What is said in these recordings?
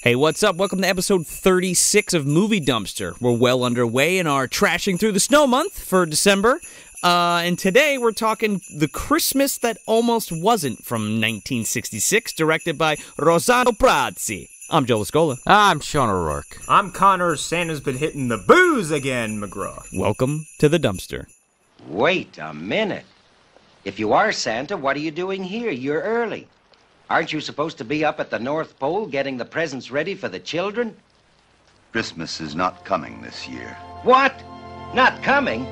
Hey, what's up? Welcome to episode 36 of Movie Dumpster. We're well underway in our Trashing Through the Snow month for December. And today we're talking The Christmas That Almost Wasn't from 1966, directed by Rossano Prazzi. I'm Joe Lascola. I'm Sean O'Rourke. I'm Connor. Santa's been hitting the booze again, McGraw. Welcome to the dumpster. Wait a minute. If you are Santa, what are you doing here? You're early. Aren't you supposed to be up at the North Pole getting the presents ready for the children? Christmas is not coming this year. What? Not coming?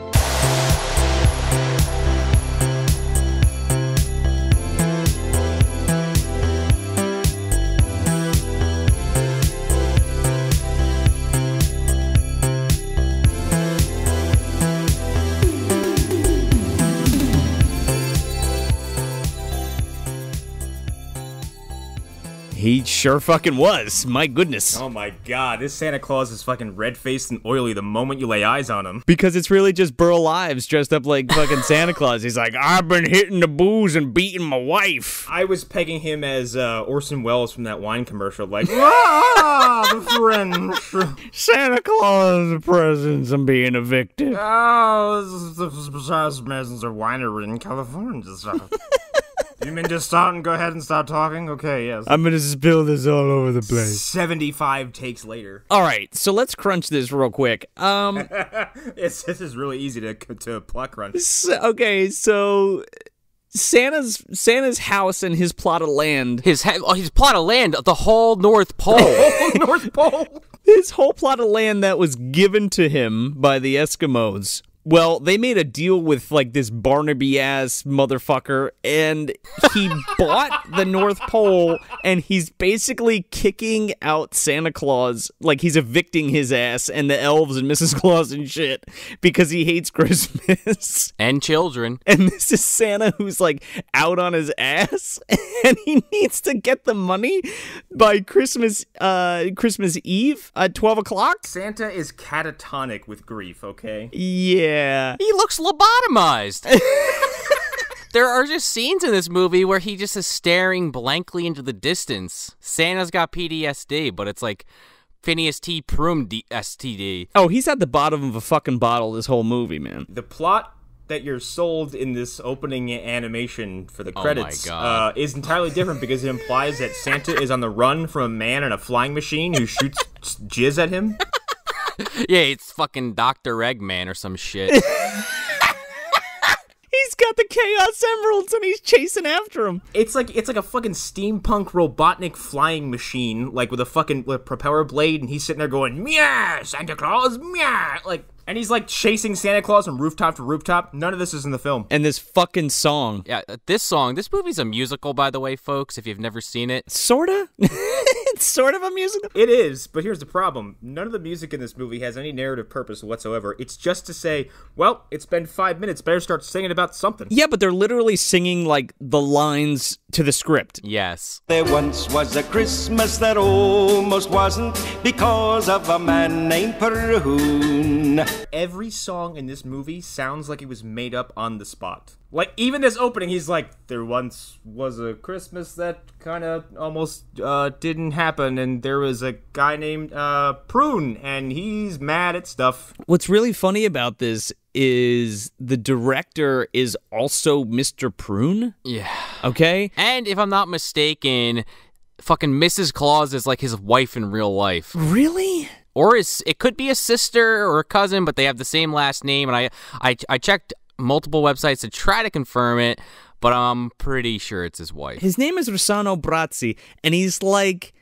He sure fucking was. My goodness. Oh my god, this Santa Claus is fucking red-faced and oily the moment you lay eyes on him. Because it's really just Burl Ives dressed up like fucking Santa Claus. He's like, I've been hitting the booze and beating my wife. I was pegging him as Orson Welles from that wine commercial, like, the French. Santa Claus presents and being evicted. Oh, this is the presents of winery in California. You mean just start and go ahead and start talking? Okay, yes. I'm gonna spill this all over the place. 75 takes later. All right, so let's crunch this real quick. This is really easy to plot crunch. So Santa's house and his plot of land. His plot of land, the whole North Pole. North Pole. His whole plot of land that was given to him by the Eskimos. Well, they made a deal with, like, this Barnaby-ass motherfucker, and he bought the North Pole, and he's basically kicking out Santa Claus, like, he's evicting his ass, and the elves and Mrs. Claus and shit, because he hates Christmas. And children. And this is Santa who's, like, out on his ass, and he needs to get the money by Christmas Eve at 12 o'clock? Santa is catatonic with grief, okay? Yeah. He looks lobotomized. There are just scenes in this movie where he just is staring blankly into the distance. Santa's got PTSD, but it's like Phineas T. Prum STD. Oh, he's at the bottom of a fucking bottle this whole movie, man. The plot that you're sold in this opening animation for the credits is entirely different because it implies that Santa is on the run from a man in a flying machine who shoots jizz at him. Yeah, it's fucking Dr. Eggman or some shit. He's got the Chaos Emeralds and he's chasing after him. It's like a fucking steampunk Robotnik flying machine, like with a fucking propeller blade, and he's sitting there going, meow, Santa Claus, meow, like. And he's, like, chasing Santa Claus from rooftop to rooftop. None of this is in the film. And this fucking song. Yeah, this movie's a musical, by the way, folks, if you've never seen it. Sorta? It's sort of a musical? It is, but here's the problem. None of the music in this movie has any narrative purpose whatsoever. It's just to say, well, it's been 5 minutes, better start singing about something. Yeah, but they're literally singing, like, the lines to the script. Yes. There once was a Christmas that almost wasn't because of a man named Perhoon. Every song in this movie sounds like it was made up on the spot. Like, even this opening, he's like, there once was a Christmas that kind of almost didn't happen, and there was a guy named Prune, and he's mad at stuff. What's really funny about this is the director is also Mr. Prune. Yeah. Okay? And if I'm not mistaken, fucking Mrs. Claus is like his wife in real life. Really? Or it could be a sister or a cousin, but they have the same last name. And I checked multiple websites to try to confirm it, but I'm pretty sure it's his wife. His name is Rossano Prazzi, and he's like,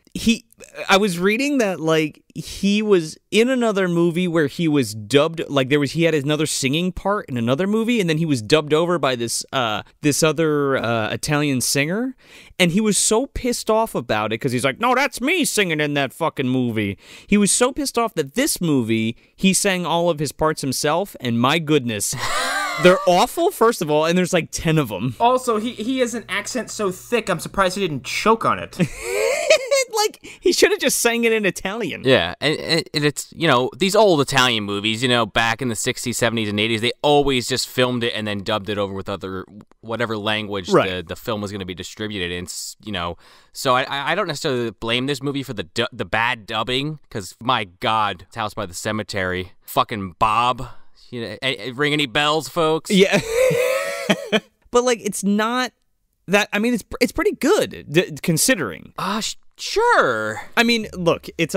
I was reading that, like, he was in another movie where he was dubbed, like, he had another singing part in another movie, and then he was dubbed over by this other Italian singer, and he was so pissed off about it, because he's like, no, that's me singing in that fucking movie. He was so pissed off that this movie, he sang all of his parts himself, and my goodness, they're awful, first of all, and there's like 10 of them. Also, he has an accent so thick, I'm surprised he didn't choke on it. like, he should have just sang it in Italian. Yeah, and it's, these old Italian movies, back in the 60s, 70s, and 80s, they always just filmed it and then dubbed it over with whatever language Right. the film was going to be distributed in, So I don't necessarily blame this movie for the bad dubbing, because, my God, House by the Cemetery, fucking Bob, ring any bells, folks? Yeah. But, like, it's not that, I mean, it's pretty good, considering. Sure. I mean, look, it's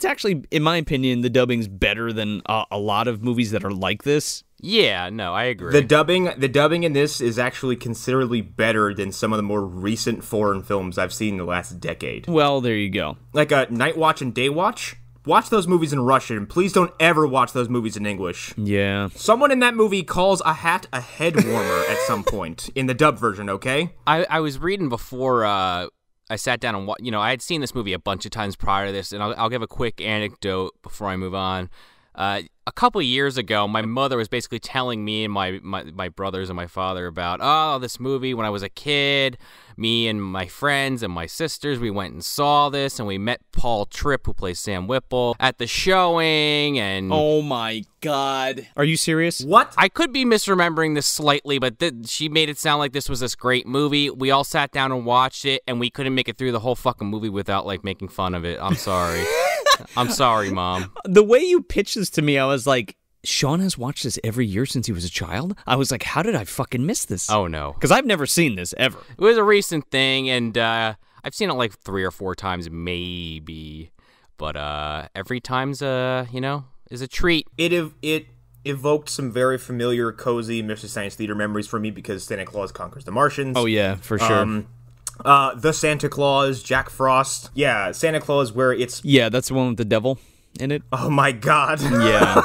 actually, in my opinion, the dubbing's better than a lot of movies that are like this. Yeah, no, I agree. The dubbing in this is actually considerably better than some of the more recent foreign films I've seen in the last decade. Well, there you go. Like Night Watch and Day Watch. Watch those movies in Russian. Please don't ever watch those movies in English. Yeah. Someone in that movie calls a hat a head warmer at some point in the dub version, okay? I was reading before I sat down and I had seen this movie a bunch of times prior to this, and I'll give a quick anecdote before I move on. A couple of years ago, my mother was basically telling me and my brothers and my father about, this movie when I was a kid. Me and my friends and my sisters, we went and saw this, and we met Paul Tripp, who plays Sam Whipple, at the showing, and... Oh my God. Are you serious? What? I could be misremembering this slightly, but she made it sound like this was this great movie. We all sat down and watched it, and we couldn't make it through the whole fucking movie without, making fun of it. I'm sorry. I'm sorry, Mom. The way you pitched this to me, I was like, Sean has watched this every year since he was a child? I was like, how did I fucking miss this? Oh, no. Because I've never seen this, ever. It was a recent thing, and I've seen it 3 or 4 times, maybe. But every time's, is a treat. It evoked some very familiar, cozy Mystery Science Theater memories for me because Santa Claus Conquers the Martians. Oh, yeah, for sure. The Santa Claus, Jack Frost. Yeah, Santa Claus where it's... Yeah, that's the one with the devil in it. Oh my God. Yeah.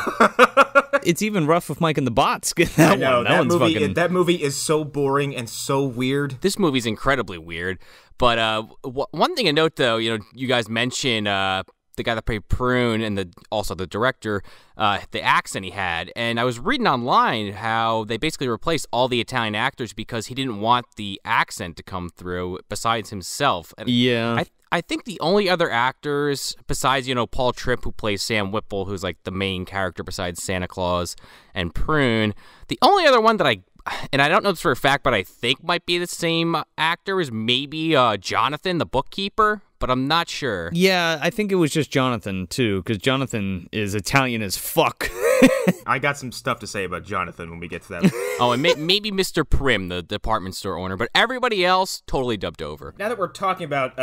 It's even rough with Mike and the Bots. I know, that one's movie, fucking... that movie is so boring and so weird. This movie's incredibly weird. But one thing to note, though, you guys mentioned the guy that played Prune and also the director, the accent he had. And I was reading online how they basically replaced all the Italian actors because he didn't want the accent to come through besides himself. And Yeah. I think the only other actors besides, Paul Tripp, who plays Sam Whipple, who's the main character besides Santa Claus and Prune, the only other one that I don't know this for a fact, but I think might be the same actor is maybe Jonathan, the bookkeeper, but I'm not sure. Yeah, I think it was just Jonathan, too, because Jonathan is Italian as fuck. I got some stuff to say about Jonathan when we get to that. Oh, and maybe Mr. Prim, the department store owner, but everybody else totally dubbed over. Now that we're talking about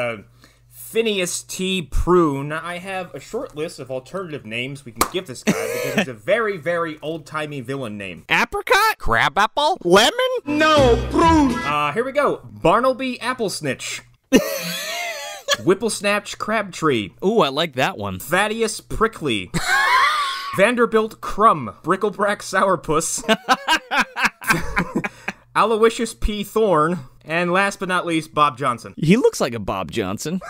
Phineas T. Prune, I have a short list of alternative names we can give this guy because he's a very, very old-timey villain name. Apricot? Crabapple? Lemon? No, Prune! Here we go. Bartleby Applesnitch. Whipplesnatch Crabtree. Ooh, I like that one. Thaddeus Prickly. Vanderbilt Crumb. Bricklebrack Sourpuss. Aloysius P. Thorne. And last but not least, Bob Johnson. He looks like a Bob Johnson.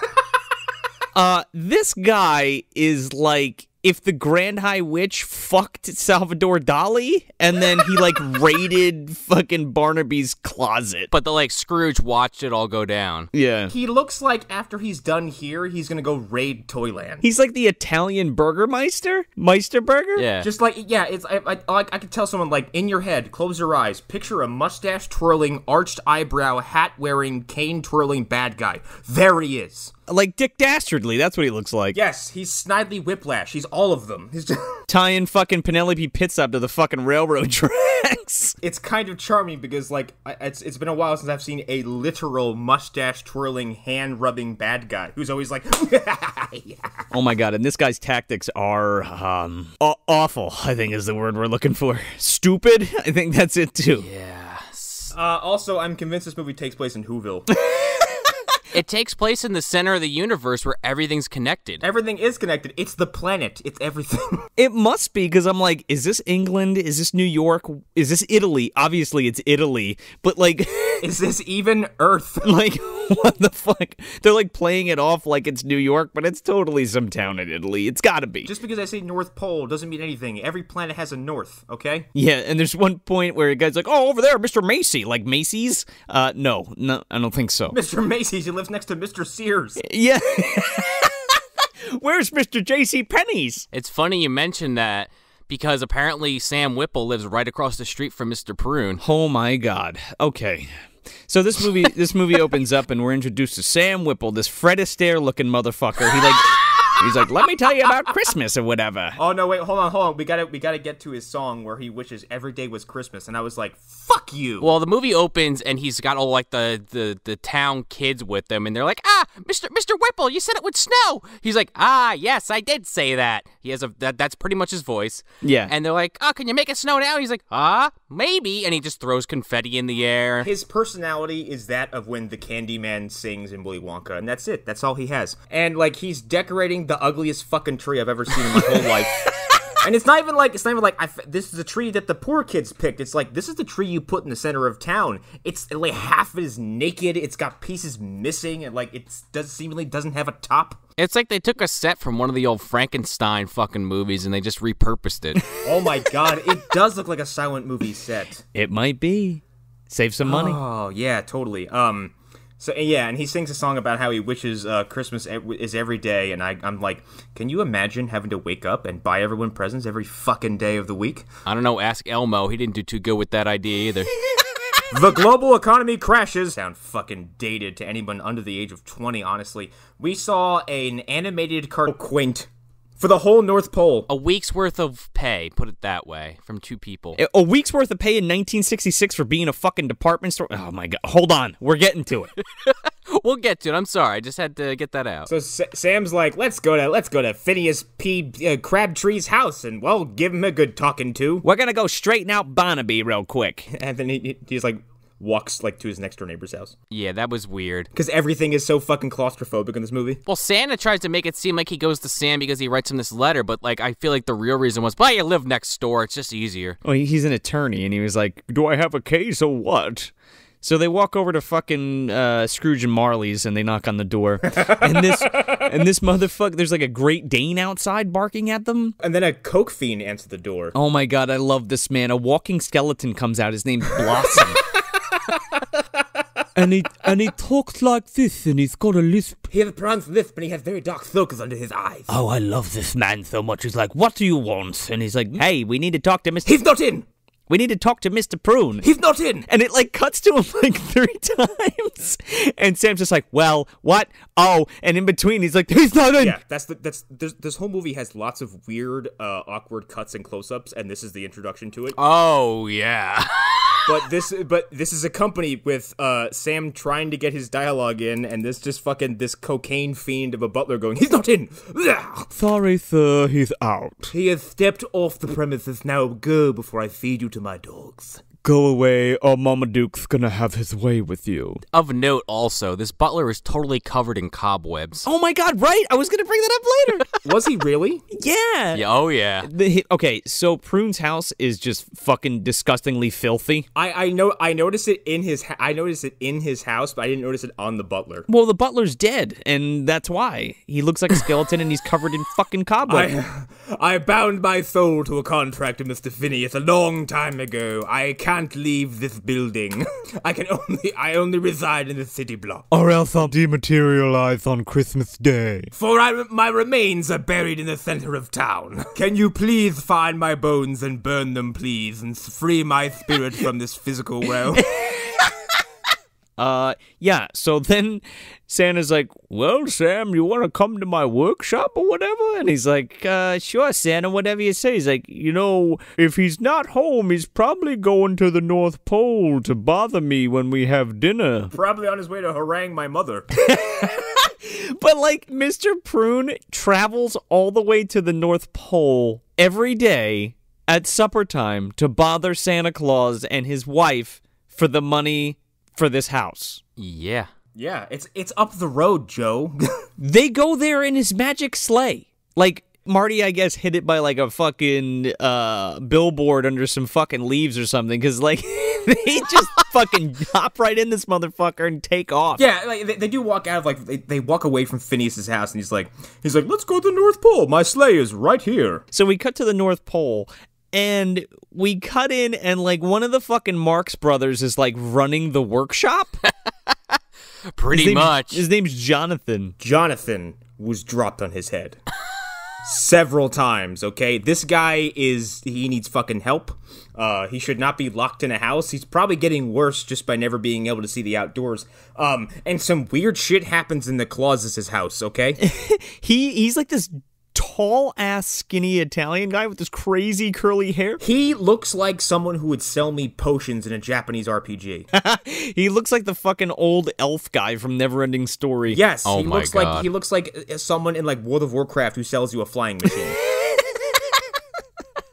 This guy is like if the Grand High Witch fucked Salvador Dali and then he raided fucking Barnaby's closet. But the Scrooge watched it all go down. Yeah. He looks like after he's done here, he's gonna go raid Toyland. He's like the Italian Burgermeister? Meisterburger? Yeah. Just it's I could tell someone in your head, close your eyes, picture a mustache twirling, arched eyebrow, hat wearing, cane twirling bad guy. There he is. Like Dick Dastardly, that's what he looks like. Yes, he's Snidely Whiplash. He's all of them. He's just... Tying fucking Penelope Pitstop to the fucking railroad tracks. It's kind of charming because it's been a while since I've seen a literal mustache twirling, hand rubbing bad guy who's always like, Oh my god! And this guy's tactics are awful. I think is the word we're looking for. Stupid. I think that's it too. Yeah. Also, I'm convinced this movie takes place in Whoville. It takes place in the center of the universe where everything's connected. Everything is connected. It's the planet. It's everything. It must be, because I'm like, is this England? Is this New York? Is this Italy? Obviously, it's Italy. But is this even Earth? What the fuck? They're playing it off like it's New York, but it's totally some town in Italy. It's gotta be. Just because I say North Pole doesn't mean anything. Every planet has a north, okay? Yeah, and there's one point where a guy's like, oh, over there, Mr. Macy. Like Macy's? No, I don't think so. Mr. Macy's, he lives lives next to Mr. Sears. Yeah. Where's Mr. J.C. Penney's? It's funny you mentioned that because apparently Sam Whipple lives right across the street from Mr. Prune. Oh my God. Okay. So this movie opens up and we're introduced to Sam Whipple, this Fred Astaire looking motherfucker. He's like, let me tell you about Christmas or whatever. Oh no, wait, hold on. We gotta get to his song where he wishes every day was Christmas, and I was like, fuck you. Well, the movie opens and he's got all like the town kids with him, and they're like, Mr. Whipple, you said it would snow. He's like, yes, I did say that. He has that's pretty much his voice. Yeah. And they're like, can you make it snow now? He's like, maybe. And he just throws confetti in the air. His personality is that of when the Candyman sings in Willy Wonka, and that's it. That's all he has. And like he's decorating the ugliest fucking tree I've ever seen in my whole life. And it's not even like this is a tree that the poor kids picked. It's like, this is the tree you put in the center of town. It's like half of it is naked. It's got pieces missing, and like seemingly doesn't have a top. It's like they took a set from one of the old Frankenstein fucking movies and they just repurposed it. Oh my God, it does look like a silent movie set. It might be. Save some money. Oh yeah, totally. So yeah, and he sings a song about how he wishes Christmas is every day, and I'm like, can you imagine having to wake up and buy everyone presents every fucking day of the week? I don't know, ask Elmo. He didn't do too good with that idea either. The global economy crashes. Sound fucking dated to anyone under the age of 20, honestly. We saw an animated cartoon quaint for the whole North Pole. A week's worth of pay, put it that way, from two people. A week's worth of pay in 1966 for being a fucking department store? Oh my God. Hold on. We're getting to it. We'll get to it. I'm sorry. I just had to get that out. So Sam's like, let's go to Phineas P. Crabtree's house, and well, give him a good talking to. We're gonna go straighten out Barnaby real quick. And then he's like, walks like to his next door neighbor's house. Yeah, that was weird. Because everything is so fucking claustrophobic in this movie. Well, Santa tries to make it seem like he goes to Sam because he writes him this letter, but like I feel like the real reason was, you live next door. It's just easier. Well, he's an attorney, and he was like, do I have a case or what? So they walk over to fucking Scrooge and Marley's, and they knock on the door. and this motherfucker, there's like a Great Dane outside barking at them. And then a coke fiend answers the door. Oh my God, I love this man. A walking skeleton comes out. His name's Blossom. and he talks like this, and he's got a lisp. He has a pronounced lisp, and he has very dark circles under his eyes. Oh, I love this man so much. He's like, what do you want? And he's like, hey, we need to talk to Mr. He's not in! We need to talk to Mr. Prune. He's not in! And it, like, cuts to him, like, 3 times. And Sam's just like, well, what? Oh. And in between, he's like, he's not in! Yeah, this whole movie has lots of weird, awkward cuts and close-ups, and this is the introduction to it. Oh, yeah. But this is accompanied with Sam trying to get his dialogue in, and this cocaine fiend of a butler going, he's not in! Sorry, sir, he's out. He has stepped off the premises. Now go before I feed you to my dogs. Go away, or Marmaduke's gonna have his way with you. Of note, also, this butler is totally covered in cobwebs. Oh my God, right? I was gonna bring that up later. Was he really? Yeah. Yeah, oh yeah. Okay, so Prune's house is just fucking disgustingly filthy. I noticed it in his house, but I didn't notice it on the butler. Well, the butler's dead, and that's why. He looks like a skeleton and he's covered in fucking cobwebs. I bound my soul to a contract with Mr. Phineas a long time ago. I can't leave this building. I only reside in the city block. Or else I'll dematerialize on Christmas Day. For my remains are buried in the center of town. Can you please find my bones and burn them, please, and free my spirit from this physical realm? Yeah, so then Santa's like, well, Sam, you want to come to my workshop or whatever? And he's like, sure, Santa, whatever you say. He's like, if he's not home, he's probably going to the North Pole to bother me when we have dinner. Probably on his way to harangue my mother. But, like, Mr. Prune travels all the way to the North Pole every day at supper time to bother Santa Claus and his wife for the money for this house. Yeah. Yeah, it's up the road, Joe. They go there in his magic sleigh. Like, Marty, I guess, hit it by, like, a fucking billboard under some fucking leaves or something, because, like, they just fucking hop right in this motherfucker and take off. Yeah, like, they do walk out of, like, they walk away from Phineas's house, and he's like, let's go to the North Pole. My sleigh is right here. So we cut to the North Pole, and we cut in, and, like, one of the fucking Marx brothers is, like, running the workshop. Pretty much. His name's Jonathan. Jonathan was dropped on his head. Several times, okay? This guy he needs fucking help. He should not be locked in a house. He's probably getting worse just by never being able to see the outdoors. And some weird shit happens in the Claus' house, okay? He's like this tall-ass, skinny Italian guy with this crazy curly hair. He looks like someone who would sell me potions in a Japanese RPG. He looks like the fucking old elf guy from Neverending Story. Yes, Oh he my looks God. like he looks like someone in like World of Warcraft who sells you a flying machine.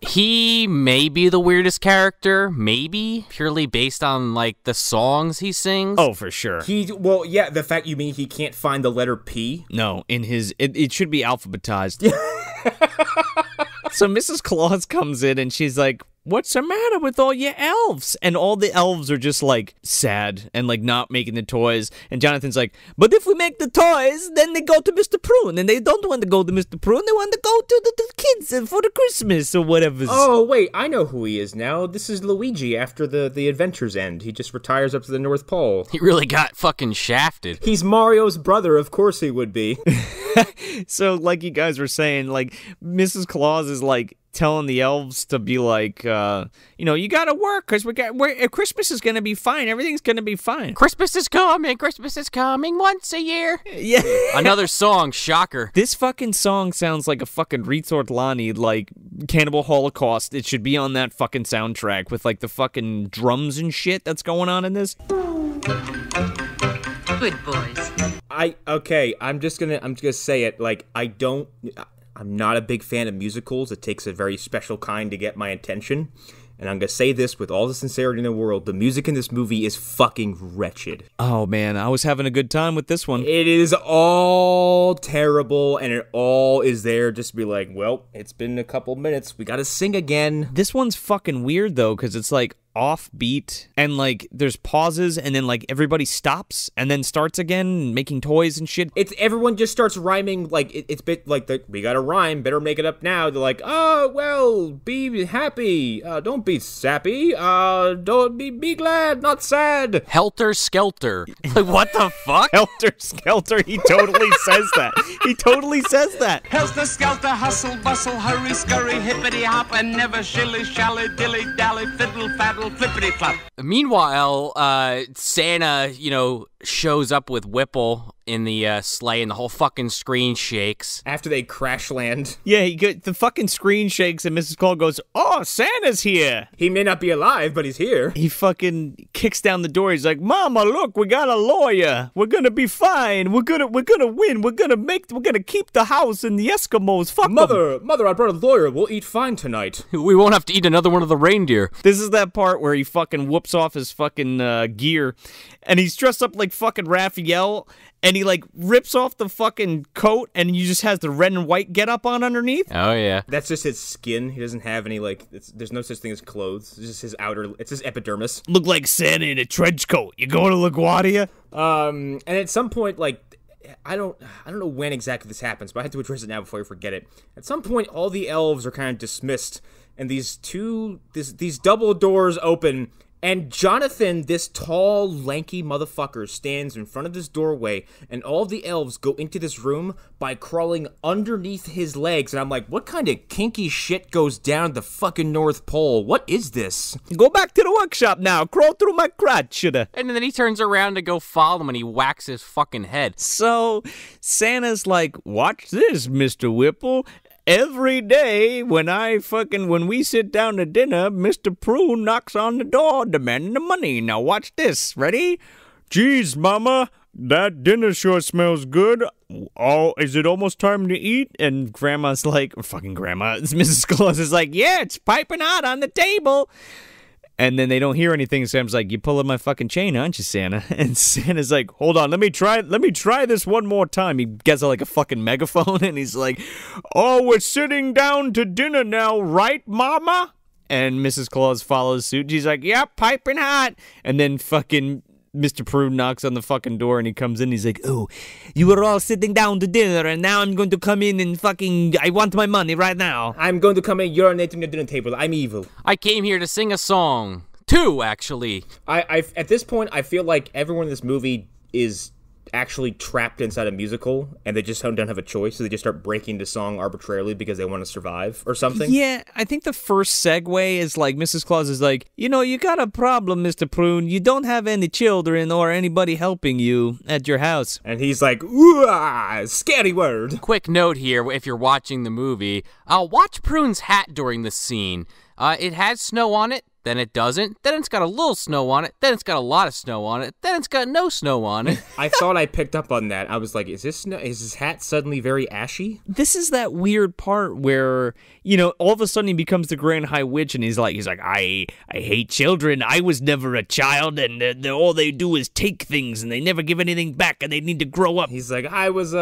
He may be the weirdest character, maybe, purely based on, like, the songs he sings. Oh, for sure. The fact you mean he can't find the letter P? No, in his it should be alphabetized. So Mrs. Claus comes in and she's like, "What's the matter with all your elves?" And all the elves are just like sad and like not making the toys. And Jonathan's like, "But if we make the toys, then they go to Mr. Prune, and they don't want to go to Mr. Prune. They want to go to the kids for the Christmas or whatever." Oh wait, I know who he is now. This is Luigi after the adventures end. He just retires up to the North Pole. He really got fucking shafted. He's Mario's brother, of course he would be. So, like you guys were saying, like Mrs. Claus is like telling the elves to be like, you gotta work because Christmas is gonna be fine. Everything's gonna be fine. Christmas is coming once a year. Yeah. Another song, shocker. This fucking song sounds like a fucking Rizort Lani, like Cannibal Holocaust. It should be on that fucking soundtrack with like the fucking drums and shit that's going on in this. Good boys. I'm just gonna say it. Like, I'm not a big fan of musicals. It takes a very special kind to get my attention. And I'm gonna say this with all the sincerity in the world. The music in this movie is fucking wretched. Oh man, I was having a good time with this one. It is all terrible, and it all is there just to be like, well, it's been a couple minutes. We gotta sing again. This one's fucking weird though, because it's like offbeat and like there's pauses and then like everybody stops and then starts again making toys and shit. It's everyone just starts rhyming like it's bit like we gotta rhyme, better make it up now. They're like, oh well, be happy, don't be sappy, don't be glad, not sad. Helter Skelter. Like, what the fuck? Helter Skelter, he totally says that. He totally says that. Helter Skelter, hustle, bustle, hurry, scurry, hippity hop, and never shilly shally, dilly dally, fiddle faddle, flippity flop. Meanwhile, Santa, shows up with Whipple in the sleigh, and the whole fucking screen shakes. After they crash land. Yeah, the fucking screen shakes and Mrs. Claus goes, "Oh, Santa's here." He may not be alive, but he's here. He fucking kicks down the door. He's like, "Mama, look, we got a lawyer. We're gonna be fine. We're gonna win. We're gonna keep the house and the Eskimos. Fuck 'em." Mother, I brought a lawyer. We'll eat fine tonight. We won't have to eat another one of the reindeer. This is that part where he fucking whoops off his fucking gear, and he's dressed up like fucking Raphael, and he like rips off the fucking coat, and he just has the red and white get up on underneath. Oh yeah. That's just his skin. He doesn't have any there's no such thing as clothes. It's just his outer. It's his epidermis. Look like Santa in a trench coat. You going to LaGuardia? And at some point, like, I don't know when exactly this happens, but I have to address it now before I forget it. At some point, all the elves are kind of dismissed, and these double doors open. And Jonathan, this tall, lanky motherfucker, stands in front of this doorway, and all the elves go into this room by crawling underneath his legs. And I'm like, what kind of kinky shit goes down the fucking North Pole? What is this? Go back to the workshop now. Crawl through my crotch. And then he turns around to go follow him, and he whacks his fucking head. So Santa's like, "Watch this, Mr. Whipple. Every day when we sit down to dinner, Mr. Prune knocks on the door demanding the money. Now watch this. Ready? Geez, Mama, that dinner sure smells good. Oh, is it almost time to eat?" And Grandma's like, or fucking Grandma, Mrs. Claus is like, "Yeah, it's piping hot on the table." And then they don't hear anything. Sam's like, "You pulling my fucking chain, aren't you, Santa?" And Santa's like, "Hold on, let me try this one more time." He gets out like a fucking megaphone and he's like, "Oh, we're sitting down to dinner now, right, Mama?" And Mrs. Claus follows suit. She's like, "Yep, piping hot." And then fucking Mr. Prune knocks on the fucking door and he comes in. He's like, "Oh, you were all sitting down to dinner and now I'm going to come in and I want my money right now." I'm going to come in urinating the dinner table. I'm evil. I came here to sing a song. 2, actually. I at this point, I feel like everyone in this movie is actually trapped inside a musical and they just don't have a choice, so they just start breaking the song arbitrarily because they want to survive or something? Yeah, I think the first segue is like Mrs. Claus is like, you know, you got a problem, Mr. Prune. You don't have any children or anybody helping you at your house. And he's like, ooh, scary word. Quick note here, if you're watching the movie, watch Prune's hat during this scene. It has snow on it, then it doesn't, then it's got a little snow on it, then it's got a lot of snow on it, then it's got no snow on it. I thought I picked up on that. I was like, is his hat suddenly very ashy? This is that weird part where, you know, all of a sudden he becomes the Grand High Witch and he's like, I hate children. I was never a child, and all they do is take things and they never give anything back and they need to grow up. He's like, I was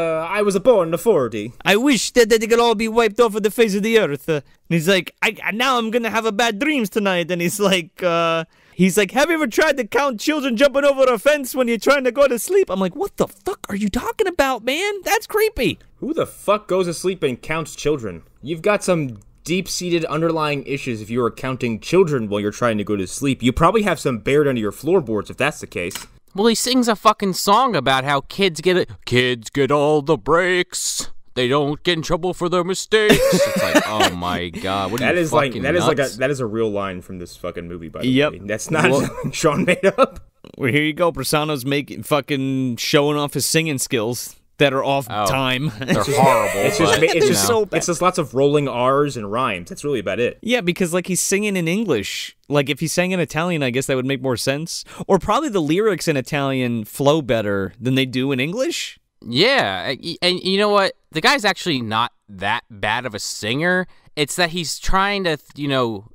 born to 40. I wish that they could all be wiped off of the face of the earth. And he's like, now I'm gonna have a bad dreams tonight. And he's like, have you ever tried to count children jumping over a fence when you're trying to go to sleep? I'm like, what the fuck are you talking about, man? That's creepy. Who the fuck goes to sleep and counts children? You've got some deep-seated underlying issues if you are counting children while you're trying to go to sleep. You probably have some buried under your floorboards if that's the case. Well, he sings a fucking song about how kids get all the breaks. They don't get in trouble for their mistakes. It's like, oh my god, what are you fucking nuts? That is a real line from this fucking movie, by the Yep. way. That's not something Sean made up. Well, here you go. Prasanna's fucking showing off his singing skills that are off time. They're horrible. It's just lots of rolling R's and rhymes. That's really about it. Yeah, because like he's singing in English. Like if he sang in Italian, I guess that would make more sense. Or probably the lyrics in Italian flow better than they do in English. Yeah, and you know what? The guy's actually not that bad of a singer. It's that he's trying to,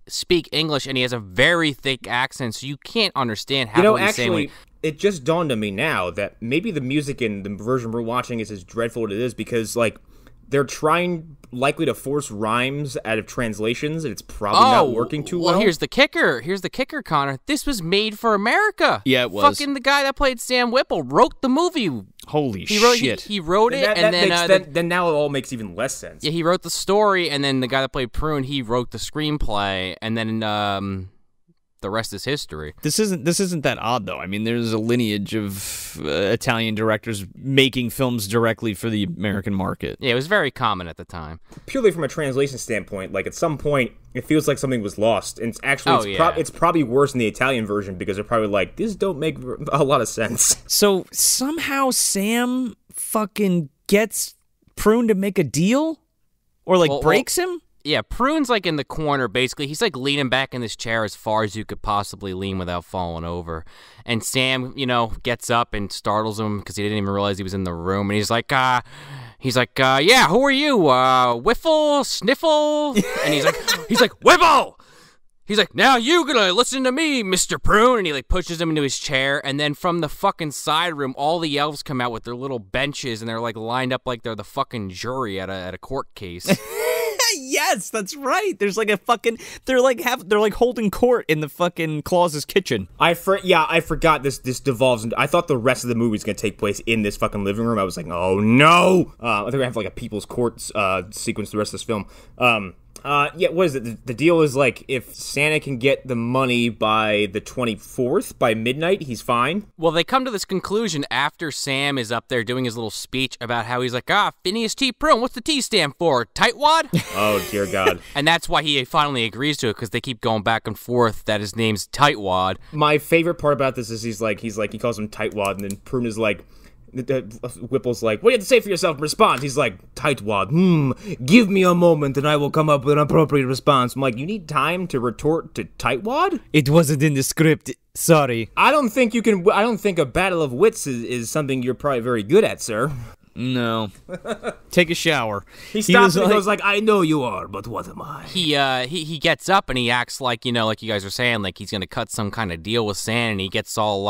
speak English, and he has a very thick accent, so you can't understand how he's saying. Actually, it just dawned on me now that maybe the music in the version we're watching is as dreadful as it is because, like, they're trying likely to force rhymes out of translations, and it's probably not working too well. Well, here's the kicker. Connor. This was made for America. Yeah, it was. Fucking the guy that played Sam Whipple wrote the movie. Holy shit. He wrote it, then now it all makes even less sense. Yeah, he wrote the story, and then the guy that played Prune, he wrote the screenplay, and then the rest is history. This isn't that odd though. I mean, there's a lineage of Italian directors making films directly for the American market. Yeah, it was very common at the time. Purely from a translation standpoint, like at some point, it feels like something was lost, and it's probably worse in the Italian version because they're probably like, this don't make a lot of sense. So somehow Sam fucking gets Prune to make a deal, or breaks him. Yeah, Prune's like in the corner, basically. He's like leaning back in this chair as far as you could possibly lean without falling over. And Sam, gets up and startles him because he didn't even realize he was in the room. And he's like, yeah, who are you? Whiffle? Sniffle? And he's like, Whiffle! He's like, now you gonna listen to me, Mr. Prune. And he pushes him into his chair. And then from the fucking side room, all the elves come out with their little benches and they're lined up like they're the fucking jury at a court case. Yes, that's right. There's they're holding court in the fucking Claus's kitchen. I forgot this devolves into, I thought the rest of the movie was going to take place in this fucking living room. I was like, oh no. I think we have a people's court sequence the rest of this film. What is it? The deal is if Santa can get the money by the 24th, by midnight, he's fine. Well, they come to this conclusion after Sam is up there doing his little speech about how he's like, Phineas T. Prune, what's the T stand for? Tightwad? Oh, dear God. And that's why he finally agrees to it, because they keep going back and forth that his name's Tightwad. My favorite part about this is he calls him Tightwad, and then Prune is like, Whipple's like, what do you have to say for yourself in response? He's like, Tightwad, give me a moment and I will come up with an appropriate response. I'm like, you need time to retort to Tightwad? It wasn't in the script. Sorry. I don't think a battle of wits is something you're probably very good at, sir. No. Take a shower. He stops and goes I know you are, but what am I? He gets up and he acts like, like you guys were saying, like he's going to cut some kind of deal with Santa, and he gets all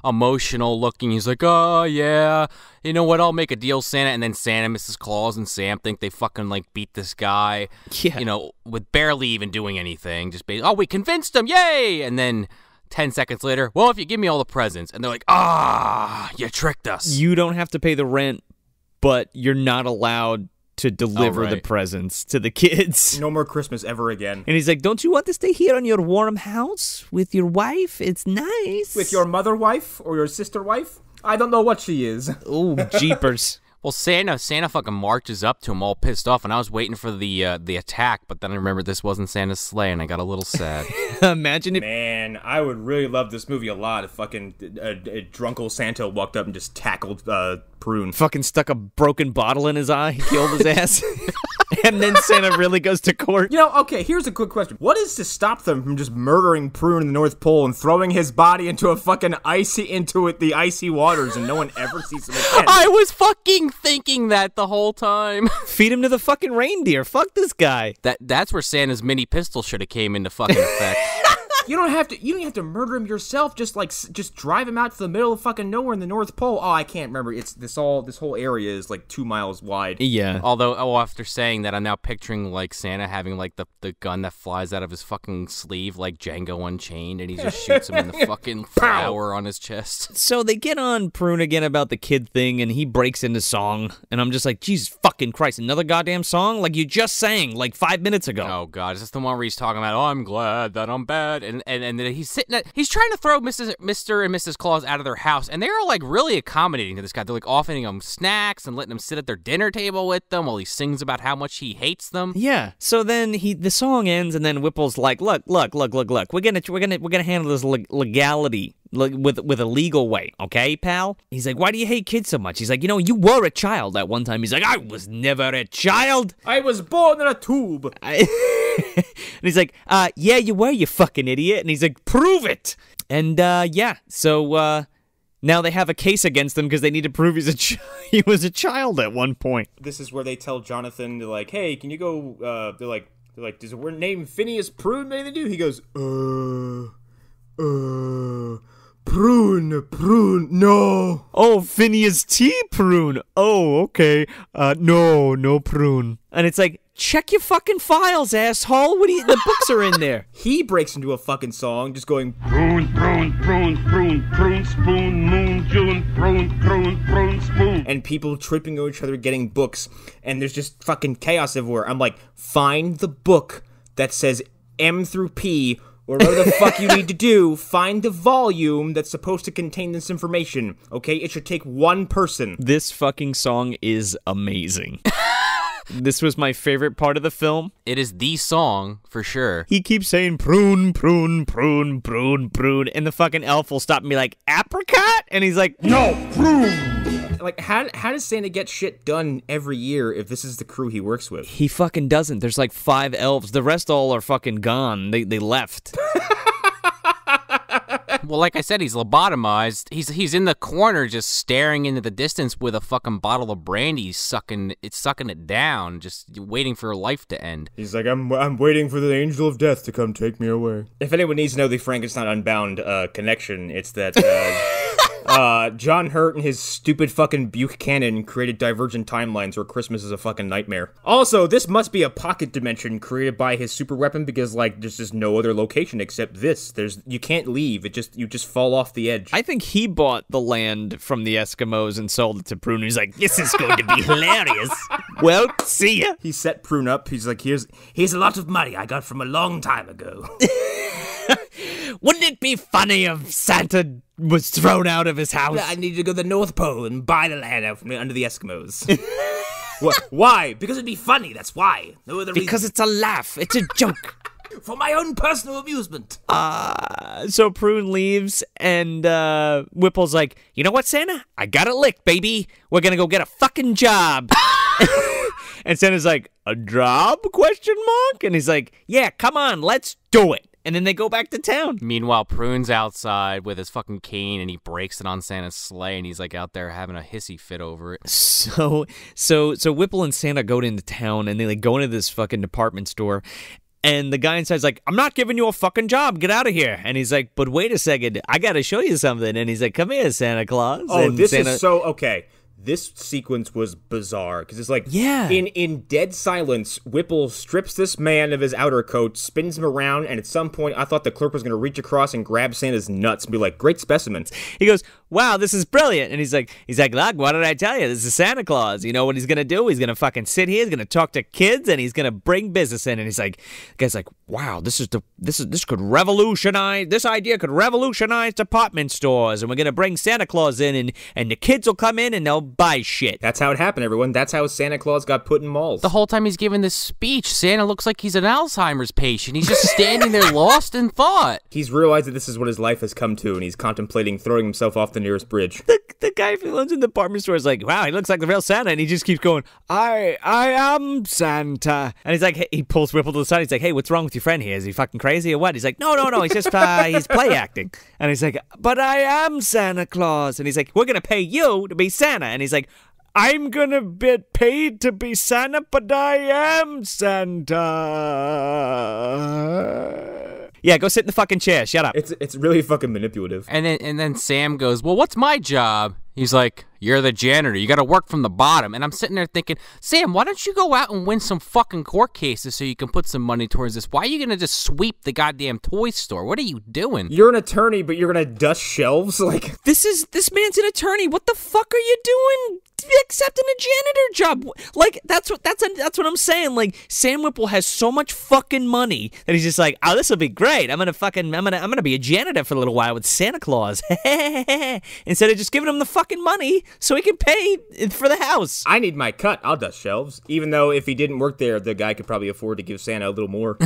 emotional looking. He's like, oh yeah, you know what, I'll make a deal, Santa. And then Santa, Mrs. Claus, and Sam think they fucking beat this guy, with barely even doing anything. Just we convinced him, yay! And then 10 seconds later, well, if you give me all the presents. And they're like, you tricked us. You don't have to pay the rent, but you're not allowed to deliver the presents to the kids. No more Christmas ever again. And he's like, don't you want to stay here in your warm house with your wife? It's nice. With your mother wife or your sister wife? I don't know what she is. Ooh, jeepers. Well, Santa fucking marches up to him all pissed off, and I was waiting for the attack, but then I remembered this wasn't Santa's sleigh, and I got a little sad. Imagine if Man, I would really love this movie a lot if fucking a drunk old Santa walked up and just tackled Prune. fucking stuck a broken bottle in his eye, killed his ass. And then Santa really goes to court. You know, okay, here's a quick question. What is to stop them from just murdering Prune in the North Pole and throwing his body into the icy waters and no one ever sees him again? I was fucking thinking that the whole time. Feed him to the fucking reindeer. Fuck this guy. That's where Santa's mini pistol should have came into fucking effect. You don't have to murder him yourself. Just drive him out to the middle of fucking nowhere in the North Pole. Oh, I can't remember. It's this whole area is like 2 miles wide. Yeah. Although, after saying that, I'm now picturing like Santa having like the gun that flies out of his fucking sleeve like Django Unchained, and he just shoots him in the fucking flower on his chest. So they get on Prune again about the kid thing, and he breaks into song, and I'm just like, Jesus fucking Christ, another goddamn song? Like you just sang like 5 minutes ago. Oh God, is this the one where he's talking about, oh, I'm glad that I'm bad, and then he's he's trying to throw Mr. and Mrs. Claus out of their house, and they're like really accommodating to this guy. They're like offering him snacks and letting him sit at their dinner table with them while he sings about how much he hates them. Yeah. So then the song ends, and then Whipple's like, look. We're gonna handle this legality. With a legal way, okay, pal? He's like, why do you hate kids so much? He's like, you were a child at one time. He's like, I was never a child. I was born in a tube. And he's like, yeah, you were, you fucking idiot. And he's like, prove it. And, yeah, so, now they have a case against him because they need to prove he was a child at one point. This is where they tell Jonathan, they're like, hey, can you go, they're like, does the word name Phineas Prune anything to do? He goes, Prune, no. Oh, Phineas T. Prune. Oh, okay. No Prune. And it's like, check your fucking files, asshole. The books are in there. He breaks into a fucking song, just going, Prune, spoon, moon, June, prune, spoon. And people tripping over each other, getting books, and there's just fucking chaos everywhere. I'm like, find the book that says M through P, or whatever the fuck you need to do. Find the volume that's supposed to contain this information, okay? It should take one person. This fucking song is amazing. This was my favorite part of the film. It is the song, for sure. He keeps saying, prune, and the fucking elf will stop and be like, apricot? And he's like, no, prune. Like, how does Santa get shit done every year if this is the crew he works with? He fucking doesn't. There's like 5 elves. The rest all are fucking gone. They left. Well, like I said, he's lobotomized. He's in the corner just staring into the distance with a fucking bottle of brandy, sucking it down, just waiting for life to end. He's like, I'm waiting for the angel of death to come take me away. If anyone needs to know the Frankenstein Unbound connection, it's that John Hurt and his stupid fucking Buchanan created divergent timelines where Christmas is a fucking nightmare. Also, this must be a pocket dimension created by his super weapon because, like, there's just no other location except this. You can't leave. You just fall off the edge. I think he bought the land from the Eskimos and sold it to Prune. He's like, this is going to be hilarious. Well, see ya. He set Prune up. He's like, here's a lot of money I got from a long time ago. Wouldn't it be funny if Santa was thrown out of his house? I need to go to the North Pole and buy the land out from under the Eskimos. Why? Because it'd be funny, that's why. No other reason. Because it's a laugh. It's a joke. For my own personal amusement. So Prune leaves, and Whipple's like, you know what, Santa? I got it licked, baby. We're gonna go get a fucking job. And Santa's like, a job? ? And he's like, yeah, come on, let's do it. And then they go back to town. Meanwhile, Prune's outside with his fucking cane, and he breaks it on Santa's sleigh, and he's like out there having a hissy fit over it. So Whipple and Santa go into town, and they like go into this fucking department store. And the guy inside's like, I'm not giving you a fucking job. Get out of here. And he's like, but wait a second. I got to show you something. And he's like, come here, Santa Claus. Oh, and this Santa... is so... Okay. This sequence was bizarre because it's like, yeah. In dead silence, Whipple strips this man of his outer coat, spins him around, and at some point I thought the clerk was going to reach across and grab Santa's nuts and be like, great specimen. He goes, wow, this is brilliant. And he's like, look, what did I tell you? This is Santa Claus. You know what he's going to do? He's going to fucking sit here. He's going to talk to kids and he's going to bring business in. And he's like, the guy's like, wow, this could revolutionize, this idea could revolutionize department stores. And we're going to bring Santa Claus in and the kids will come in and they'll buy shit. That's how it happened, everyone. That's how Santa Claus got put in malls. The whole time he's giving this speech, Santa looks like he's an Alzheimer's patient. He's just standing there lost in thought. He's realized that this is what his life has come to, and he's contemplating throwing himself off the nearest bridge. The guy who owns in the department store is like, wow, he looks like the real Santa. And he just keeps going, I am Santa. And he's like, hey, he pulls Whipple to the side. He's like, hey, what's wrong with your friend here? Is he fucking crazy or what? He's like, no, he's just, he's play acting. And he's like, but I am Santa Claus. And he's like, we're going to pay you to be Santa. And he's like, I'm going to get paid to be Santa, but I am Santa. Yeah, go sit in the fucking chair. Shut up. It's really fucking manipulative. And then Sam goes, well, what's my job? He's like, you're the janitor. You got to work from the bottom. And I'm sitting there thinking, Sam, why don't you go out and win some fucking court cases so you can put some money towards this? Why are you going to just sweep the goddamn toy store? What are you doing? You're an attorney, but you're going to dust shelves? Like, this man's an attorney. What the fuck are you doing? Accepting a janitor job. Like, that's what I'm saying. Like, Sam Whipple has so much fucking money that he's just like, oh, this will be great. I'm gonna be a janitor for a little while with Santa Claus. Instead of just giving him the fucking money so he can pay for the house. I need my cut. I'll dust shelves. Even though if he didn't work there, the guy could probably afford to give Santa a little more.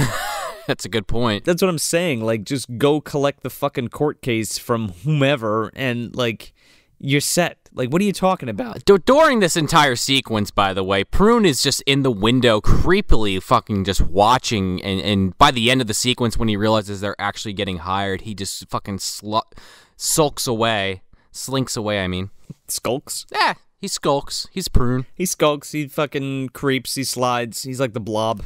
That's a good point. That's what I'm saying. Like, just go collect the fucking court case from whomever and, like, you're set. Like, what are you talking about? During this entire sequence, by the way, Prune is just in the window creepily fucking just watching, and by the end of the sequence, when he realizes they're actually getting hired, he just fucking sulks away. Slinks away, I mean. Skulks? Yeah, he skulks. He's Prune. He skulks, he fucking creeps, he slides. He's like the Blob.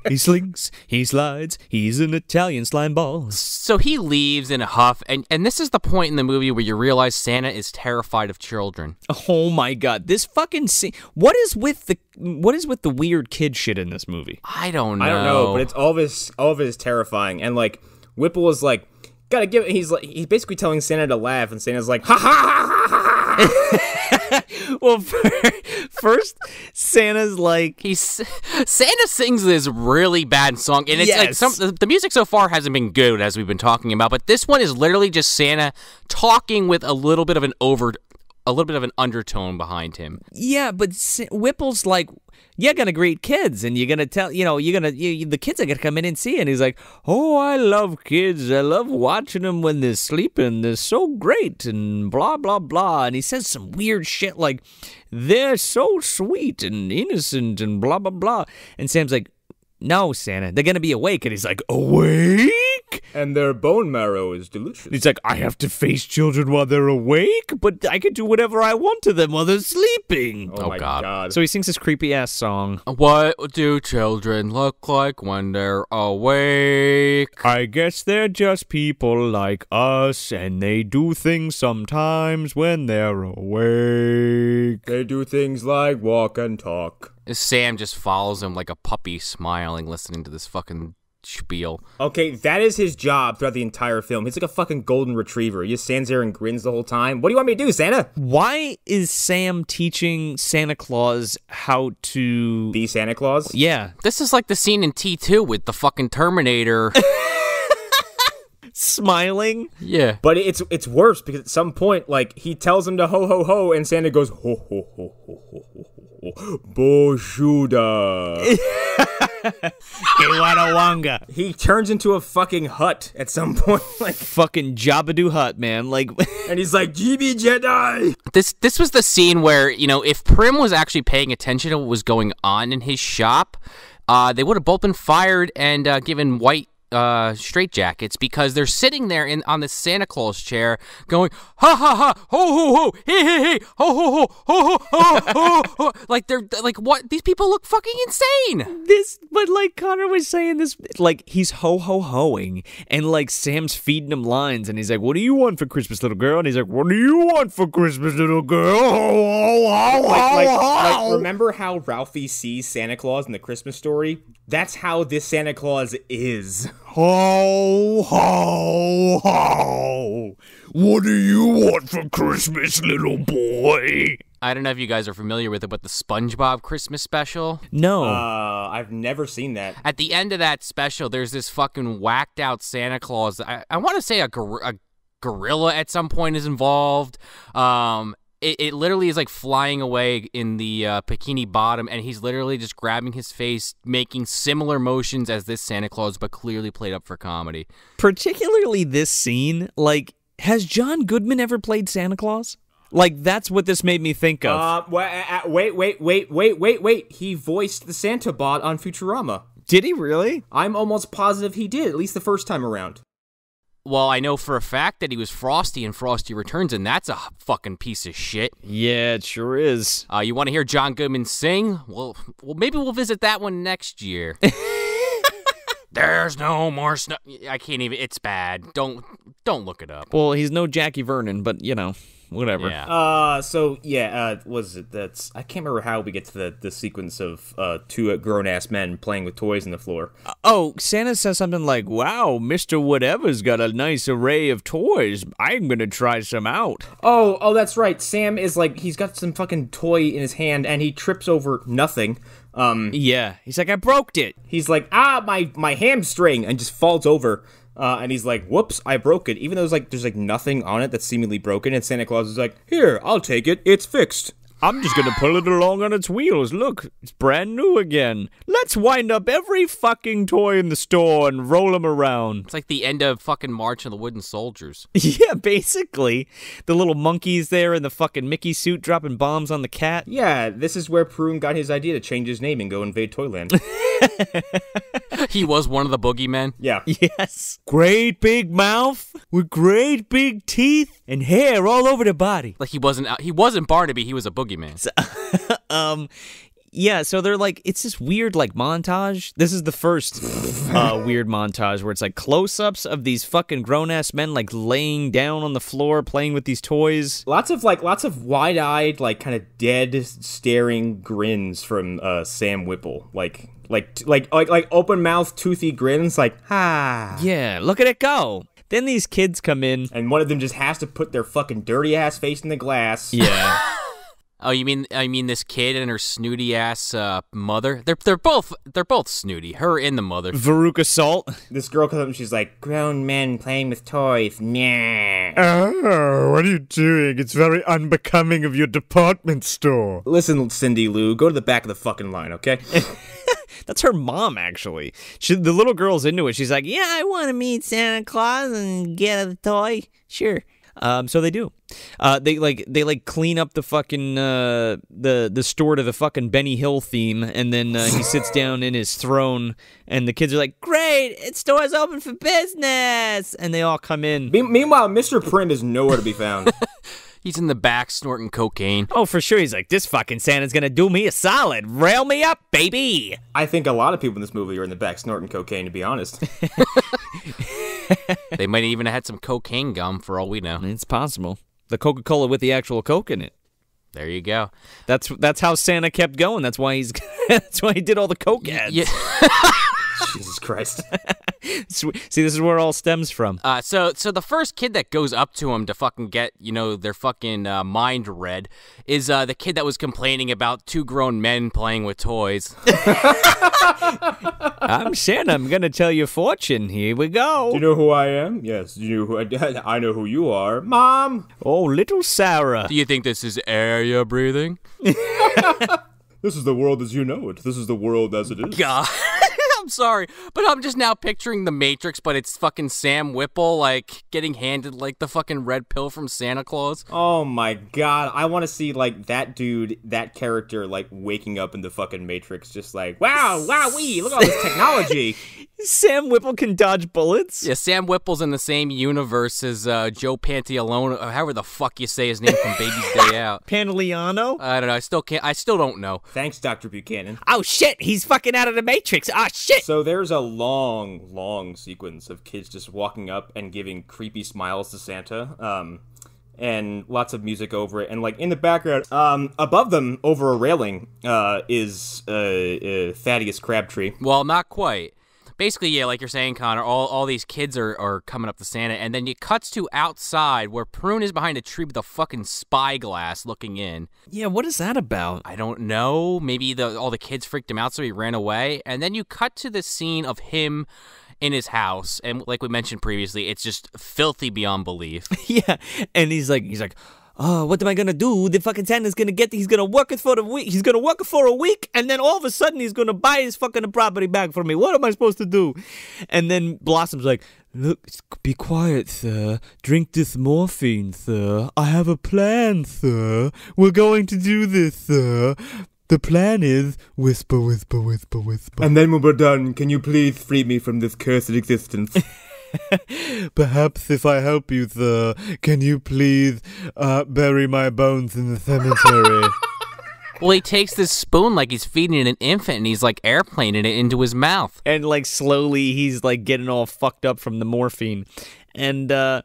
He slinks, he slides, he's an Italian slime ball. So he leaves in a huff, and this is the point in the movie where you realize Santa is terrified of children. Oh my god, this fucking scene. What is with the weird kid shit in this movie? I don't know. I don't know, but it's all of it is terrifying. And like Whipple is like, gotta give it. He's basically telling Santa to laugh, and Santa's like, ha ha ha ha ha. Well, first, Santa's like... Santa sings this really bad song, and it's like the music so far hasn't been good, as we've been talking about, but this one is literally just Santa talking with a little bit of an undertone behind him. Yeah, but Whipple's like, you're going to greet kids, and you're going to tell, the kids are going to come in and see it. And he's like, oh, I love kids. I love watching them when they're sleeping. They're so great, and blah, blah, blah. And he says some weird shit like, they're so sweet and innocent and blah, blah, blah. And Sam's like, no, Santa, they're going to be awake. And he's like, awake? And their bone marrow is delicious. He's like, I have to face children while they're awake, but I can do whatever I want to them while they're sleeping. Oh my God. So he sings this creepy-ass song. What do children look like when they're awake? I guess they're just people like us, and they do things sometimes when they're awake. They do things like walk and talk. Sam just follows him like a puppy, smiling, listening to this fucking spiel. Okay, that is his job throughout the entire film. He's like a fucking golden retriever. He just stands there and grins the whole time. What do you want me to do, Santa? Why is Sam teaching Santa Claus how to... be Santa Claus? Yeah. This is like the scene in T2 with the fucking Terminator... smiling. Yeah. But it's worse because at some point, like, he tells him to ho ho ho, and Santa goes ho ho ho ho ho ho ho Boshuda. Kiwanawanga. He turns into a fucking hut at some point, like fucking Jabba-Doo Hut, man. Like, and he's like, GB Jedi. This was the scene where, if Prim was actually paying attention to what was going on in his shop, they would have both been fired and given white straitjackets, because they're sitting there on the Santa Claus chair going ha ha ha ho ho ho hey hey hey ho ho ho ho ho ho ho. Like, they're like, what? These people look fucking insane. But like Connor was saying, this, like, he's ho ho hoing, and like Sam's feeding him lines, and he's like, what do you want for Christmas, little girl? And he's like, what do you want for Christmas, little girl? Ho ho like, remember how Ralphie sees Santa Claus in the Christmas Story? That's how this Santa Claus is. Ho, ho, ho. What do you want for Christmas, little boy? I don't know if you guys are familiar with it, but the SpongeBob Christmas special. No. I've never seen that. At the end of that special, there's this fucking whacked out Santa Claus. I want to say a gorilla at some point is involved. It literally is like flying away in the Bikini Bottom, and he's literally just grabbing his face, making similar motions as this Santa Claus, but clearly played up for comedy. Particularly this scene, like, has John Goodman ever played Santa Claus? Like, that's what this made me think of. Wait. He voiced the Santa bot on Futurama. Did he really? I'm almost positive he did, at least the first time around. Well, I know for a fact that he was Frosty in Frosty Returns, and that's a fucking piece of shit. Yeah, it sure is. You want to hear John Goodman sing? Well, maybe we'll visit that one next year. There's no more snow. I can't even. It's bad. Don't look it up. Well, he's no Jackie Vernon, but, you know, whatever. Yeah. Was it that's I can't remember how we get to the sequence of two grown-ass men playing with toys on the floor. Santa says something like, wow, Mr. Whatever's got a nice array of toys. I'm gonna try some out. Oh, that's right. Sam is like, he's got some fucking toy in his hand, and he trips over nothing. Yeah, he's like, I broke it. He's like, my hamstring, and just falls over. And he's like, whoops, I broke it. Even though there's nothing on it that's seemingly broken, and Santa Claus is like, here, I'll take it. It's fixed. I'm just gonna pull it along on its wheels. Look, it's brand new again. Let's wind up every fucking toy in the store and roll them around. It's like the end of fucking March of the Wooden Soldiers. Yeah, basically. The little monkeys there in the fucking Mickey suit dropping bombs on the cat. Yeah, this is where Prune got his idea to change his name and go invade Toyland. He was one of the boogeymen. Yeah. Yes. Great big mouth with great big teeth and hair all over the body. Like he wasn't Barnaby, he was a boogeyman. Yeah, so they're like, it's this weird like montage. This is the first weird montage where it's like close-ups of these fucking grown-ass men like laying down on the floor playing with these toys. Lots of wide-eyed, like kind of dead staring grins from Sam Whipple. Like open-mouthed toothy grins like, ah. Yeah, look at it go. Then these kids come in. And one of them just has to put their fucking dirty-ass face in the glass. Yeah. Oh, you mean this kid and her snooty ass mother? They're both snooty. Her and the mother. Veruca Salt. This girl comes up and she's like, grown men playing with toys. Nah. Oh, what are you doing? It's very unbecoming of your department store. Listen, Cindy Lou, go to the back of the fucking line, okay? That's her mom, actually. The little girl's into it. She's like, yeah, I want to meet Santa Claus and get a toy. Sure. So they do. They clean up the fucking the store to the fucking Benny Hill theme, and then he sits down in his throne, and the kids are like, "Great, it's store's open for business," and they all come in. Meanwhile, Mr. Prim is nowhere to be found. He's in the back snorting cocaine. Oh, for sure. He's like, this fucking Santa's gonna do me a solid. Rail me up, baby. I think a lot of people in this movie are in the back snorting cocaine, to be honest. They might even have had some cocaine gum for all we know. It's possible. The Coca-Cola with the actual Coke in it. There you go. That's how Santa kept going. That's why that's why he did all the Coke ads. Yeah. Jesus Christ. See, this is where it all stems from. So the first kid that goes up to him to fucking get, their fucking mind read is the kid that was complaining about two grown men playing with toys. I'm Santa. I'm going to tell you a fortune. Here we go. Do you know who I am? Yes. Do you know who I know who you are. Mom! Oh, little Sarah. Do you think this is air you're breathing? This is the world as you know it. This is the world as it is. God. I'm sorry, but I'm just now picturing the Matrix, but it's fucking Sam Whipple, like, getting handed, like, the fucking red pill from Santa Claus. Oh my god, I want to see, like, that dude, that character, like, waking up in the fucking Matrix, just like, wow, wee, look at all this technology. Sam Whipple can dodge bullets? Yeah, Sam Whipple's in the same universe as Joe Pantoliano, or however the fuck you say his name from Baby's Day Out. Pantoliano? I don't know, I still don't know. Thanks, Dr. Buchanan. Oh shit, he's fucking out of the Matrix. Ah shit. So there's a long sequence of kids just walking up and giving creepy smiles to Santa. and lots of music over it. And like in the background, above them, over a railing, is Thaddeus Crabtree. Well, not quite. Basically, yeah, like you're saying, Connor, all these kids are coming up to Santa, and then it cuts to outside where Prune is behind a tree with a fucking spyglass looking in. Yeah, what is that about? I don't know. Maybe all the kids freaked him out, so he ran away. And then you cut to the scene of him in his house, and like we mentioned previously, it's just filthy beyond belief. Yeah, and he's like, oh, what am I gonna do? The fucking Santa's he's gonna work it for the week. He's gonna work it for a week, and then all of a sudden he's gonna buy his fucking property back for me. What am I supposed to do? And then Blossom's like, look, be quiet, sir. Drink this morphine, sir. I have a plan, sir. We're going to do this, sir. The plan is whisper, whisper, whisper, whisper. And then when we're done, can you please free me from this cursed existence? Perhaps if I help you, sir, can you please bury my bones in the cemetery? Well, he takes this spoon like he's feeding an infant, and he's like airplaning it into his mouth. And like slowly he's like getting all fucked up from the morphine. And then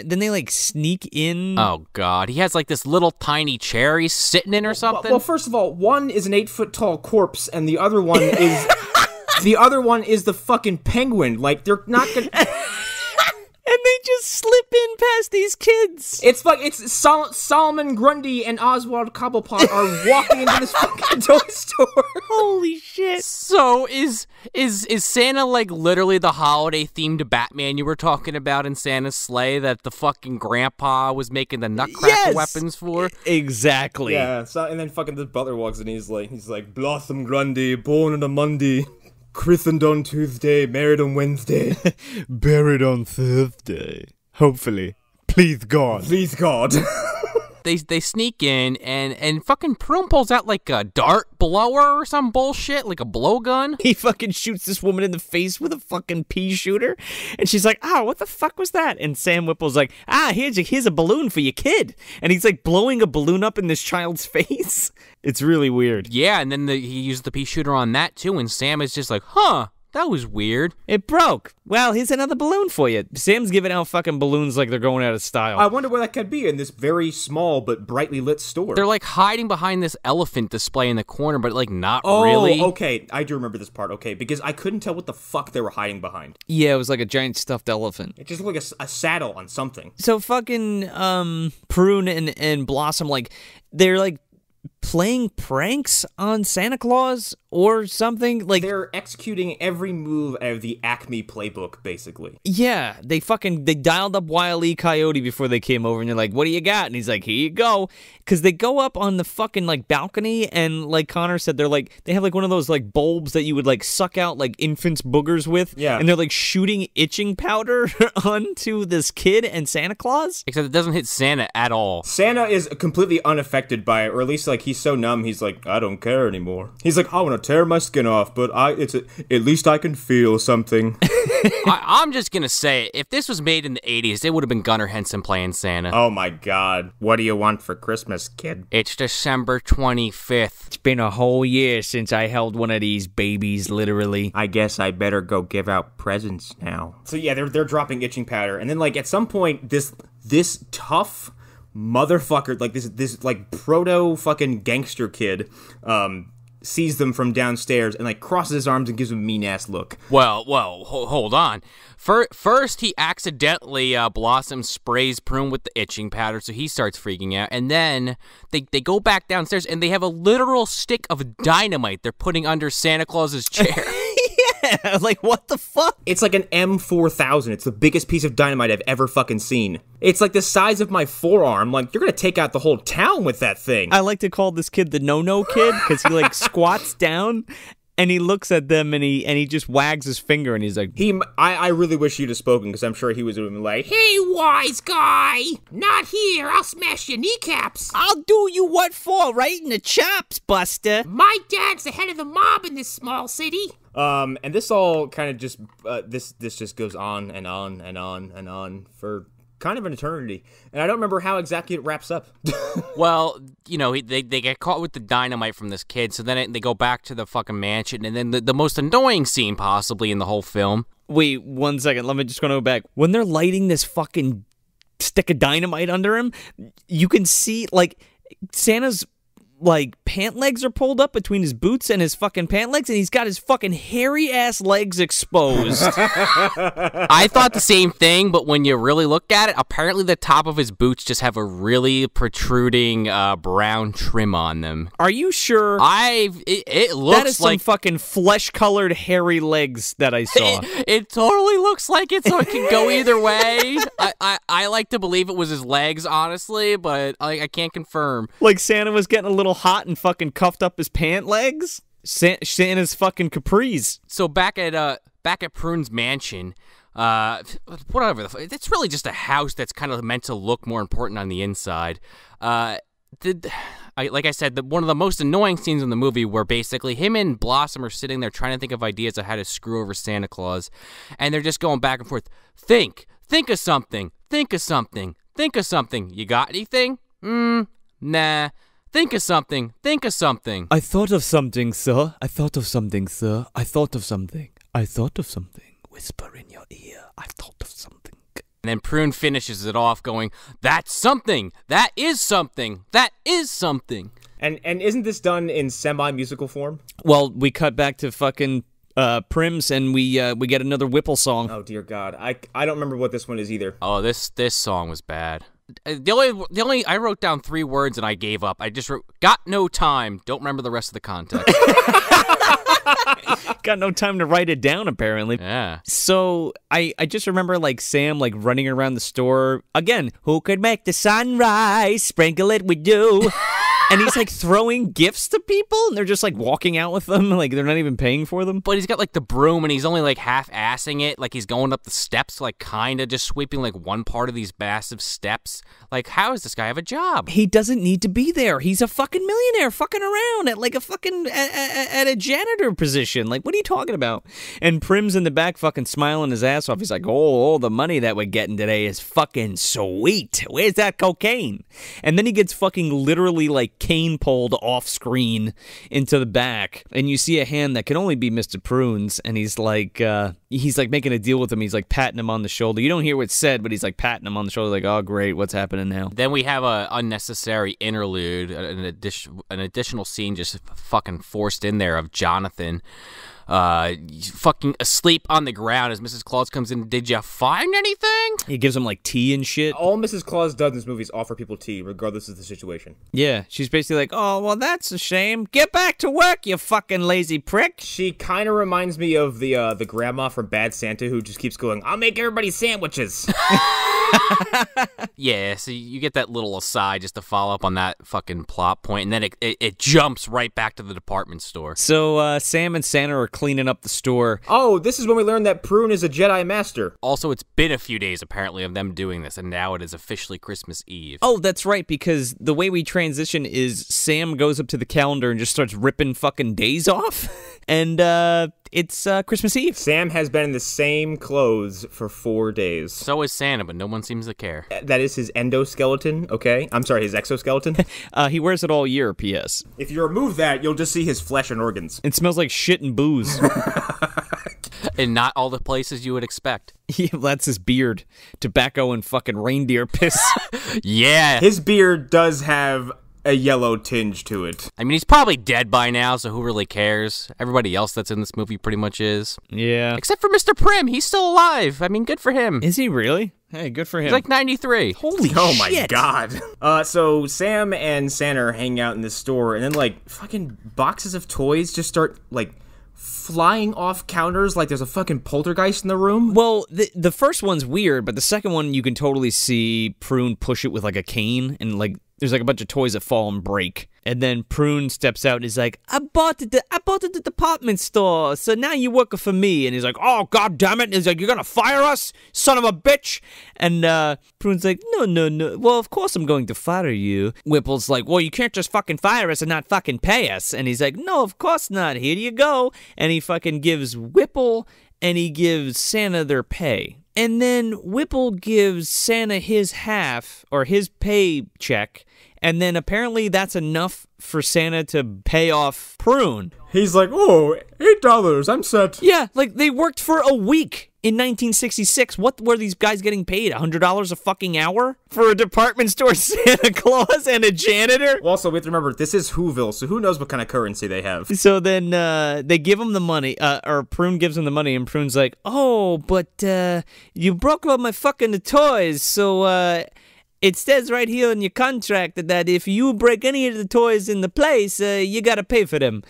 they like sneak in. Oh God, he has like this little tiny chair he's sitting in or something. Well, first of all, one is an 8-foot tall corpse, and the other one is the other one is the fucking penguin. Like they're not gonna. And they just slip in past these kids. It's Solomon Grundy and Oswald Cobblepot are walking into this fucking toy store. Holy shit. So is Santa like literally the holiday themed Batman you were talking about in Santa's sleigh that the fucking grandpa was making the nutcracker weapons for? Exactly. Yeah, so, and then fucking the butler walks in, he's like Blossom Grundy, born on a Monday, christened on Tuesday, married on Wednesday. Buried on Thursday. Hopefully. Please God. Please God. They sneak in and fucking Prune pulls out like a dart blower or some bullshit, like a blowgun. He fucking shoots this woman in the face with a fucking pea shooter. And she's like, oh, what the fuck was that? And Sam Whipple's like, here's a balloon for your kid. And he's like blowing a balloon up in this child's face. It's really weird. Yeah, and then he used the pea shooter on that too, and Sam is just like, huh. That was weird. It broke. Well, here's another balloon for you. Sam's giving out fucking balloons like they're going out of style. I wonder where that could be in this very small but brightly lit store. They're like hiding behind this elephant display in the corner, but like not really. Oh, okay. I do remember this part. Okay, because I couldn't tell what the fuck they were hiding behind. Yeah, it was like a giant stuffed elephant. It just looked like a saddle on something. So fucking Prune and Blossom, like, they're like playing pranks on Santa Claus or something. Like, they're executing every move out of the Acme playbook, basically. Yeah, they dialed up Wile E. Coyote before they came over, and they're like, what do you got? And he's like, here you go. Because they go up on the fucking like balcony, and like Connor said, they have like one of those like bulbs that you would like suck out like infants' boogers with. Yeah. And they're like shooting itching powder onto this kid and Santa Claus. Except it doesn't hit Santa at all. Santa is completely unaffected by it, or at least like he's so numb, he's like, I don't care anymore. He's like, I want to tear my skin off, but at least I can feel something. I'm just gonna say, if this was made in the 80s, it would have been Gunnar Henson playing Santa. Oh my God. What do you want for Christmas, kid? It's December 25th. It's been a whole year since I held one of these babies, literally. I guess I better go give out presents now. So yeah, they're dropping itching powder, and then like at some point, this tough motherfucker, like this like proto fucking gangster kid, sees them from downstairs and like crosses his arms and gives them a mean ass look. Well, hold on. First, he accidentally Blossom sprays Prune with the itching powder, so he starts freaking out. And then they go back downstairs and they have a literal stick of dynamite they're putting under Santa Claus's chair. Yeah, like what the fuck? It's like an M4000. It's the biggest piece of dynamite I've ever fucking seen. It's like the size of my forearm. Like, you're gonna take out the whole town with that thing. I like to call this kid the no-no kid because he like squats down and he looks at them and he just wags his finger and he's like, I really wish you'd have spoken, because I'm sure he was like, hey, wise guy, not here, I'll smash your kneecaps. I'll do you what for, right in the chops, Buster. My dad's the head of the mob in this small city. And this all kind of just, this just goes on and on and on and on for kind of an eternity. And I don't remember how exactly it wraps up. Well, you know, they get caught with the dynamite from this kid, so then they go back to the fucking mansion, and then the most annoying scene possibly in the whole film. Wait, 1 second, let me just go back. When they're lighting this fucking stick of dynamite under him. You can see, like, Santa's, like, pant legs are pulled up between his boots and his fucking pant legs, and he's got his fucking hairy-ass legs exposed. I thought the same thing, but when you really look at it, apparently the top of his boots just have a really protruding brown trim on them. Are you sure? It looks that is some like fucking flesh-colored hairy legs that I saw. It totally looks like it, so it can go either way. I like to believe it was his legs, honestly, but I can't confirm. Like Santa was getting a little hot and fucking cuffed up his pant legs. Santa's fucking capris. So back at Prune's mansion, whatever. It's really just a house that's kind of meant to look more important on the inside. Like I said, one of the most annoying scenes in the movie where basically him and Blossom are sitting there trying to think of ideas of how to screw over Santa Claus, and they're just going back and forth. Think of something. Think of something. Think of something. You got anything? Nah. Think of something. Think of something. I thought of something, sir. I thought of something, sir. I thought of something. I thought of something. Whisper in your ear. I thought of something. And then Prune finishes it off going, that's something. That is something. That is something. And isn't this done in semi-musical form? Well, we cut back to fucking Prims, and we get another Whipple song. Oh, dear God. I don't remember what this one is either. Oh, this song was bad. The only I wrote down 3 words and I gave up. I just wrote, got no time. Don't remember the rest of the context. Got no time to write it down, apparently. Yeah. So I just remember, like, Sam, like, running around the store. Again, who could make the sun rise? Sprinkle it with dew. And he's, like, throwing gifts to people, and they're just, like, walking out with them. Like, they're not even paying for them. But he's got, like, the broom, and he's only, like, half-assing it. Like, he's going up the steps, like, kind of just sweeping, like, one part of these massive steps. Like, how does this guy have a job? He doesn't need to be there. He's a fucking millionaire fucking around at, like, a fucking, at a janitor position. Like, what are you talking about? And Prim's in the back fucking smiling his ass off. He's like, oh, the money that we're getting today is fucking sweet. Where's that cocaine? And then he gets fucking literally, like, cane pulled off screen into the back, and you see a hand that can only be Mr. Prune's, and he's like making a deal with him. He's like patting him on the shoulder. You don't hear what's said, but he's like patting him on the shoulder, like, oh great, what's happening now? Then we have a unnecessary interlude, an additional scene just fucking forced in there of Jonathan fucking asleep on the ground as Mrs. Claus comes in. Did you find anything? He gives him like tea and shit. All Mrs. Claus does in this movie is offer people tea, regardless of the situation. Yeah, she's basically like, oh, well, that's a shame. Get back to work, you fucking lazy prick. She kind of reminds me of the grandma from Bad Santa who just keeps going, I'll make everybody sandwiches. Yeah, so you get that little aside just to follow up on that fucking plot point, and then it jumps right back to the department store. So Sam and Santa are cleaning up the store. Oh, this is when we learn that Prune is a Jedi Master. Also, it's been a few days, apparently, of them doing this, and now it is officially Christmas Eve. Oh, that's right, because the way we transition is Sam goes up to the calendar and just starts ripping fucking days off, and it's Christmas Eve. Sam has been in the same clothes for 4 days. So is Santa, but no one seems to care. That is his endoskeleton, okay? I'm sorry, his exoskeleton. He wears it all year, P.S. If you remove that, you'll just see his flesh and organs. It smells like shit and booze. And not all the places you would expect. Yeah, that's his beard. Tobacco and fucking reindeer piss. Yeah. His beard does have a yellow tinge to it. I mean, he's probably dead by now, so who really cares? Everybody else that's in this movie pretty much is. Yeah. Except for Mr. Prim. He's still alive. I mean, good for him. Is he really? Hey, good for him. He's like 93. Holy shit. Oh my god. So Sam and Santa are hanging out in this store, and then, like, fucking boxes of toys just start, like, flying off counters like there's a fucking poltergeist in the room. Well, the first one's weird, but the second one you can totally see Prune push it with like a cane, and like there's like a bunch of toys that fall and break. And then Prune steps out and is like, I bought it at the department store, so now you're working for me. And he's like, oh, god damn it. And he's like, you're gonna fire us, son of a bitch? And Prune's like, no. Well, of course I'm going to fire you. Whipple's like, well, you can't just fucking fire us and not fucking pay us. And he's like, no, of course not. Here you go. And he fucking gives Whipple and he gives Santa their pay. And then Whipple gives Santa his half, or his paycheck, and then apparently that's enough for Santa to pay off Prune. He's like, oh, $8, I'm set. Yeah, like they worked for a week in 1966, what were these guys getting paid? $100 a fucking hour for a department store Santa Claus and a janitor? Also, we have to remember, this is Whoville, so who knows what kind of currency they have. So then they give him the money, or Prune gives him the money, and Prune's like, oh, but you broke all my fucking toys, so it says right here in your contract that if you break any of the toys in the place, you gotta pay for them.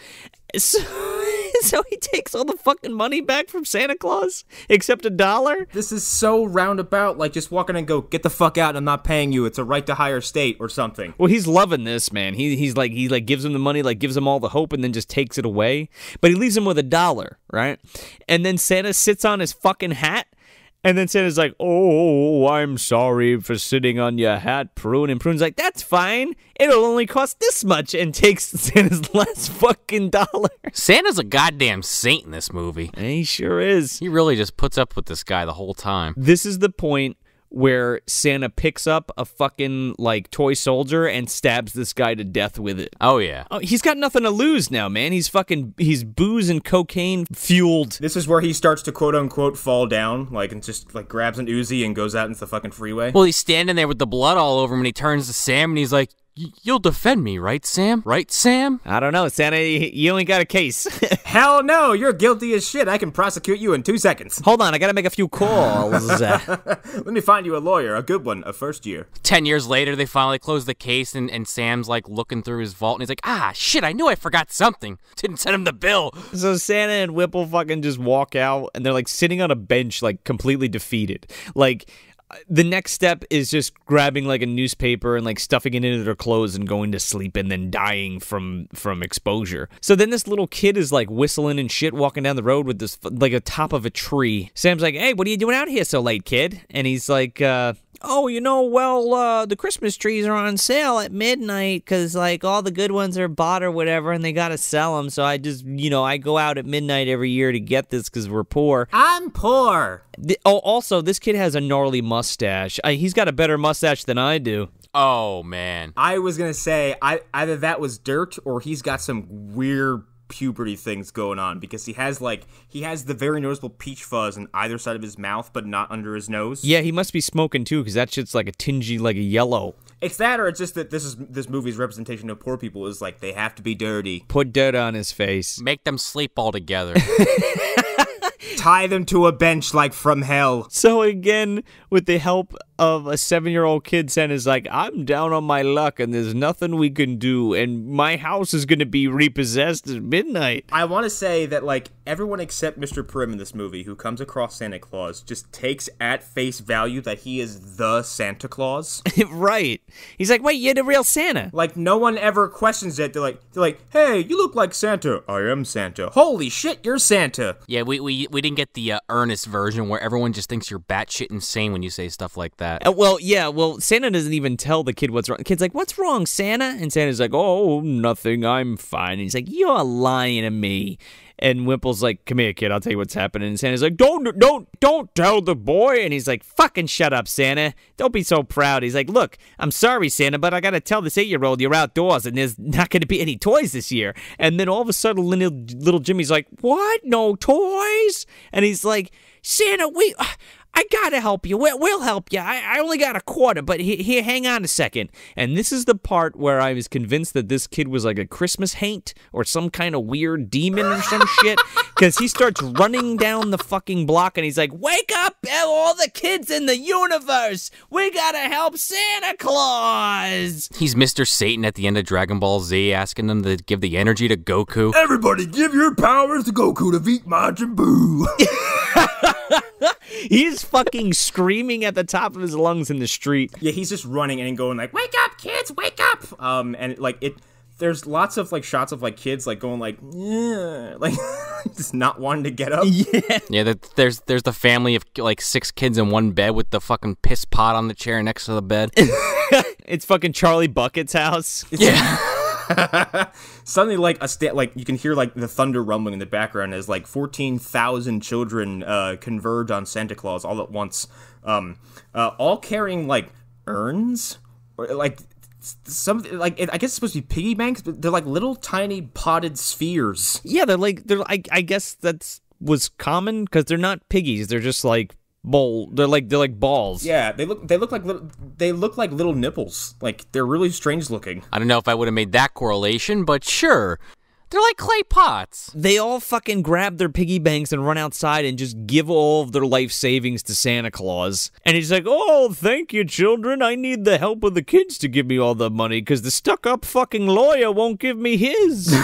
So he takes all the fucking money back from Santa Claus, except $1. This is so roundabout, like just walk in and go, get the fuck out, I'm not paying you, it's a right to hire state or something. Well, he's loving this, man. He gives him the money, like gives him all the hope, and then just takes it away. But he leaves him with $1, right? And then Santa sits on his fucking hat. And then Santa's like, oh, I'm sorry for sitting on your hat, Prune. And Prune's like, that's fine. It'll only cost this much. And takes Santa's last fucking $1. Santa's a goddamn saint in this movie. He sure is. He really just puts up with this guy the whole time. This is the point where Santa picks up a fucking, like, toy soldier and stabs this guy to death with it. Oh, yeah. Oh, he's got nothing to lose now, man. He's booze and cocaine fueled. This is where he starts to quote-unquote fall down, like, and just, like, grabs an Uzi and goes out into the fucking freeway. Well, he's standing there with the blood all over him, and he turns to Sam, and he's like, you'll defend me, right, Sam? Right, Sam? I don't know, Santa, you ain't got a case. Hell no, you're guilty as shit. I can prosecute you in 2 seconds. Hold on, I gotta make a few calls. Let me find you a lawyer, a good one, a first year. 10 years later, they finally close the case, and Sam's, like, looking through his vault, and he's like, shit, I knew I forgot something. Didn't send him the bill. So Santa and Whipple fucking just walk out, and they're, like, sitting on a bench, like, completely defeated. Like, the next step is just grabbing like a newspaper and like stuffing it into their clothes and going to sleep and then dying from exposure. So then this little kid is like whistling and shit walking down the road with this like a top of a tree. Sam's like, hey, what are you doing out here so late, kid? And he's like, oh, the Christmas trees are on sale at midnight because, like, all the good ones are bought or whatever, and they got to sell them. So I just, I go out at midnight every year to get this because we're poor. I'm poor. Also, this kid has a gnarly mustache. He's got a better mustache than I do. Oh, man. I was going to say, either that was dirt or he's got some weird puberty things going on because he has the very noticeable peach fuzz on either side of his mouth but not under his nose. Yeah, he must be smoking too because that shit's like a tingy, like a yellow. It's that, or it's just that this movie's representation of poor people is like they have to be dirty. Put dirt on his face. Make them sleep all together. Tie them to a bench like from hell. So again, with the help of a 7-year-old kid, Santa's like, I'm down on my luck and there's nothing we can do and my house is going to be repossessed at midnight. I want to say that like everyone except Mr. Prim in this movie who comes across Santa Claus just takes at face value that he is the Santa Claus. Right. He's like, wait, you're the real Santa. Like no one ever questions it. They're like, hey, you look like Santa. I am Santa. Holy shit, you're Santa. Yeah, we didn't get the earnest version where everyone just thinks you're batshit insane when you say stuff like that. Well, Santa doesn't even tell the kid what's wrong. The kid's like, what's wrong, Santa? And Santa's like, oh, nothing, I'm fine. And he's like, you're lying to me. And Wimple's like, come here, kid, I'll tell you what's happening. And Santa's like, don't tell the boy. And he's like, fucking shut up, Santa. Don't be so proud. He's like, look, I'm sorry, Santa, but I gotta tell this 8-year-old you're outdoors and there's not gonna be any toys this year. And then all of a sudden, little Jimmy's like, what? No toys? And he's like, Santa, I gotta help you. We'll help you. I only got a quarter, but here, hang on a second. And this is the part where I was convinced that this kid was like a Christmas haint or some kind of weird demon or some shit. Because he starts running down the fucking block and he's like, wake up, all the kids in the universe. We gotta help Santa Claus. He's Mr. Satan at the end of Dragon Ball Z asking them to give the energy to Goku. Everybody give your powers to Goku to beat Majin Buu. He's fucking screaming at the top of his lungs in the street. Yeah, he's just running and going like, wake up, kids, wake up! And like there's lots of like shots of like kids like going like, yeah, like just not wanting to get up. Yeah, there's the family of like 6 kids in one bed with the fucking piss pot on the chair next to the bed. It's fucking Charlie Bucket's house. Yeah. Suddenly, like you can hear like the thunder rumbling in the background as like 14,000 children converge on Santa Claus all at once, all carrying like urns, or like something like I guess it's supposed to be piggy banks, but they're like little tiny potted spheres. Yeah, they're I guess that's was common because they're not piggies. They're just like they're like balls. Yeah, they look like little nipples. Like they're really strange looking. I don't know if I would have made that correlation, but sure. They're like clay pots. They all fucking grab their piggy banks and run outside and just give all of their life savings to Santa Claus. And he's like, oh, thank you, children. I need the help of the kids to give me all the money because the stuck-up fucking lawyer won't give me his.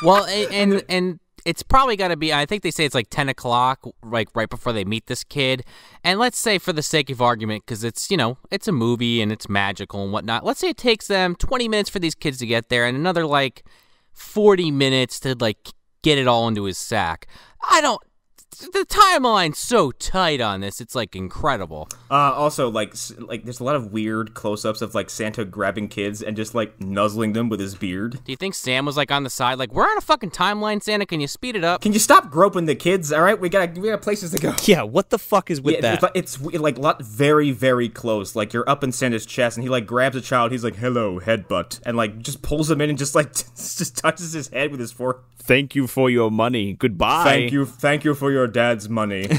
Well, and it's probably got to be, I think they say it's like 10 o'clock, like right before they meet this kid. And let's say for the sake of argument, because it's, it's a movie and it's magical and whatnot. Let's say it takes them 20 minutes for these kids to get there and another 40 minutes to get it all into his sack. The timeline's so tight on this, it's incredible. Also, there's a lot of weird close-ups of Santa grabbing kids and just nuzzling them with his beard. Do you think Sam was on the side, we're on a fucking timeline, Santa? Can you speed it up? Can you stop groping the kids? All right, we got places to go. Yeah, what the fuck is with that? It's very, very close. You're up in Santa's chest, and he grabs a child. He's like, "Hello, headbutt," and just pulls him in and just just touches his head with his fork. Thank you for your money. Goodbye. Thank you for your dad's money.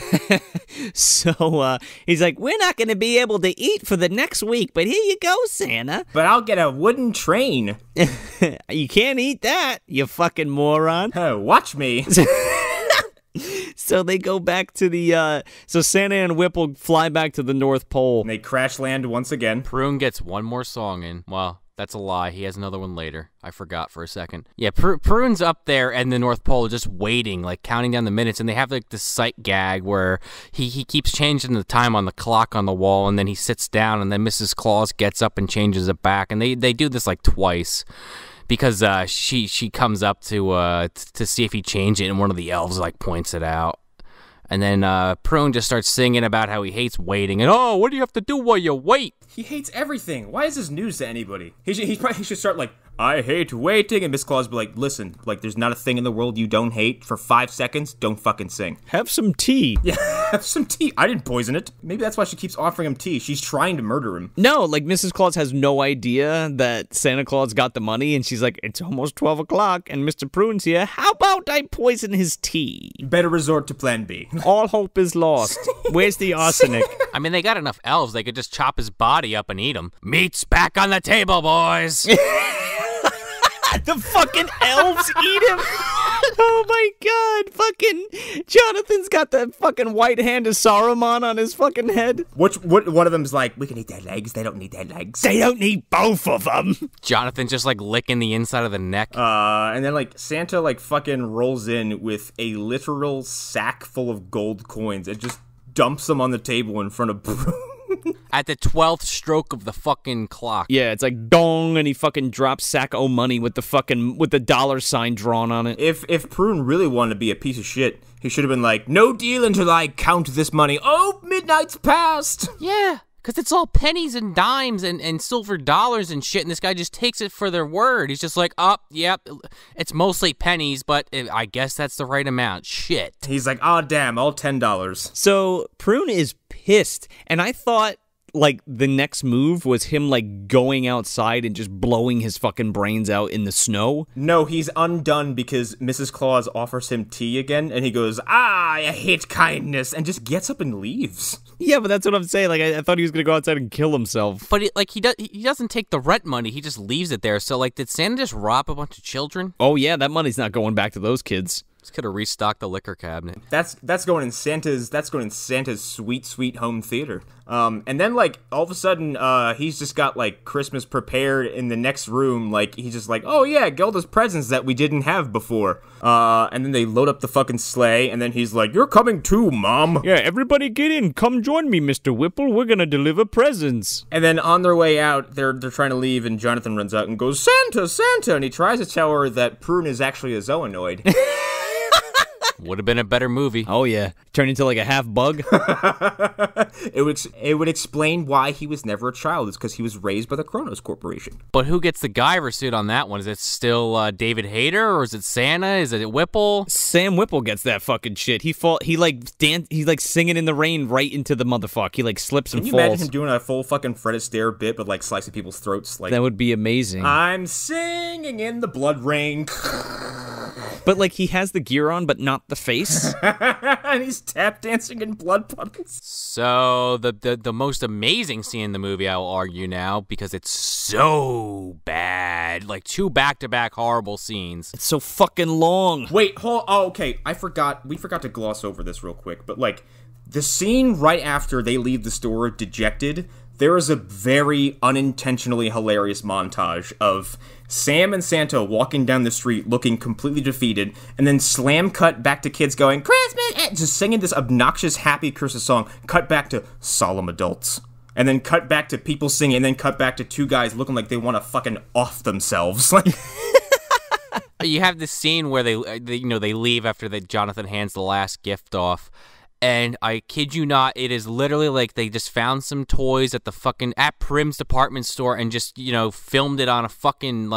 So he's like, we're not going to be able to eat for the next week, but here you go, Santa. But I'll get a wooden train. You can't eat that, you fucking moron. Watch me. So they go back to so Santa and Whipple fly back to the North Pole. And they crash land once again. Prune gets one more song in. Well, that's a lie. He has another one later. I forgot for a second. Yeah, Prune's up there in the North Pole just waiting, counting down the minutes, and they have this sight gag where he keeps changing the time on the clock on the wall, and then he sits down, and then Mrs. Claus gets up and changes it back, and they do this twice. Because she comes up to see if he changed it, and one of the elves points it out. And then Prune just starts singing about how he hates waiting. And, what do you have to do while you wait? He hates everything. Why is this news to anybody? He should start I hate waiting. And Miss Claus be listen, there's not a thing in the world you don't hate. For 5 seconds, don't fucking sing. Have some tea. Yeah, have some tea. I didn't poison it. Maybe that's why she keeps offering him tea. She's trying to murder him. No, Mrs. Claus has no idea that Santa Claus got the money. And she's like, it's almost 12 o'clock. And Mr. Prune's here. How about I poison his tea? Better resort to plan B. All hope is lost. Where's the arsenic? I mean, they got enough elves. They could just chop his body up and eat him. Meat's back on the table, boys. The fucking elves eat him. Oh my god. Fucking Jonathan's got the fucking white hand of Saruman on his fucking head. What one of them's we can eat their legs. They don't need their legs. They don't need both of them. Jonathan just licking the inside of the neck. And then Santa fucking rolls in with a literal sack full of gold coins and just dumps them on the table in front of Prune. At the 12th stroke of the fucking clock. Yeah, it's dong, and he fucking drops sack o' money with the dollar sign drawn on it. If Prune really wanted to be a piece of shit, he should have been no deal until I count this money. Oh, midnight's past. Yeah, because it's all pennies and dimes and silver dollars and shit, and this guy just takes it for their word. He's just yep, it's mostly pennies, but I guess that's the right amount. Shit. He's oh, damn, all $10. So Prune is pissed, and I thought the next move was him going outside and just blowing his fucking brains out in the snow. No, he's undone because Mrs. Claus offers him tea again, and he goes, I hate kindness, and just gets up and leaves. Yeah, but that's what I'm saying. I thought he was gonna go outside and kill himself. But he doesn't take the rent money. He just leaves it there. So did Santa just rob a bunch of children? Oh yeah, that money's not going back to those kids. Just could have restocked the liquor cabinet. That's going in Santa's sweet home theater. And then all of a sudden he's just got Christmas prepared in the next room. He's just oh yeah, get all those presents that we didn't have before. And then they load up the fucking sleigh, and then he's you're coming too, Mom. Yeah, everybody get in. Come join me, Mr. Whipple. We're gonna deliver presents. And then on their way out, they're trying to leave, and Jonathan runs out and goes, Santa, and he tries to tell her that Prune is actually a zoonoid. Would have been a better movie. Oh yeah, turned into a half bug. It would explain why he was never a child. It's because he was raised by the Kronos Corporation. But who gets the Guyver suit on that one? Is it still David Hayter, or is it Santa? Is it Whipple? Sam Whipple gets that fucking shit. He's singing in the rain right into the motherfucker. He slips and falls. Can you imagine him doing a full fucking Fred Astaire bit, but slicing people's throats? That would be amazing. I'm singing in the blood rain. but like he has the gear on, but not the face. And he's tap dancing in blood puddles. So the most amazing scene in the movie, I will argue now, because it's so bad. Like 2 back-to-back horrible scenes. It's so fucking long. Wait, okay. We forgot to gloss over this real quick, but like the scene right after they leave the store dejected, there is a very unintentionally hilarious montage of Sam and Santa walking down the street looking completely defeated, and then slam cut back to kids going, Christmas! Just singing this obnoxious happy Christmas song, cut back to solemn adults. And then cut back to people singing, and then cut back to 2 guys looking like they want to fucking off themselves. Like, You have this scene where they leave after Jonathan hands the last gift off. And I kid you not, it is literally like they just found some toys at Prim's department store and just, filmed it on a fucking,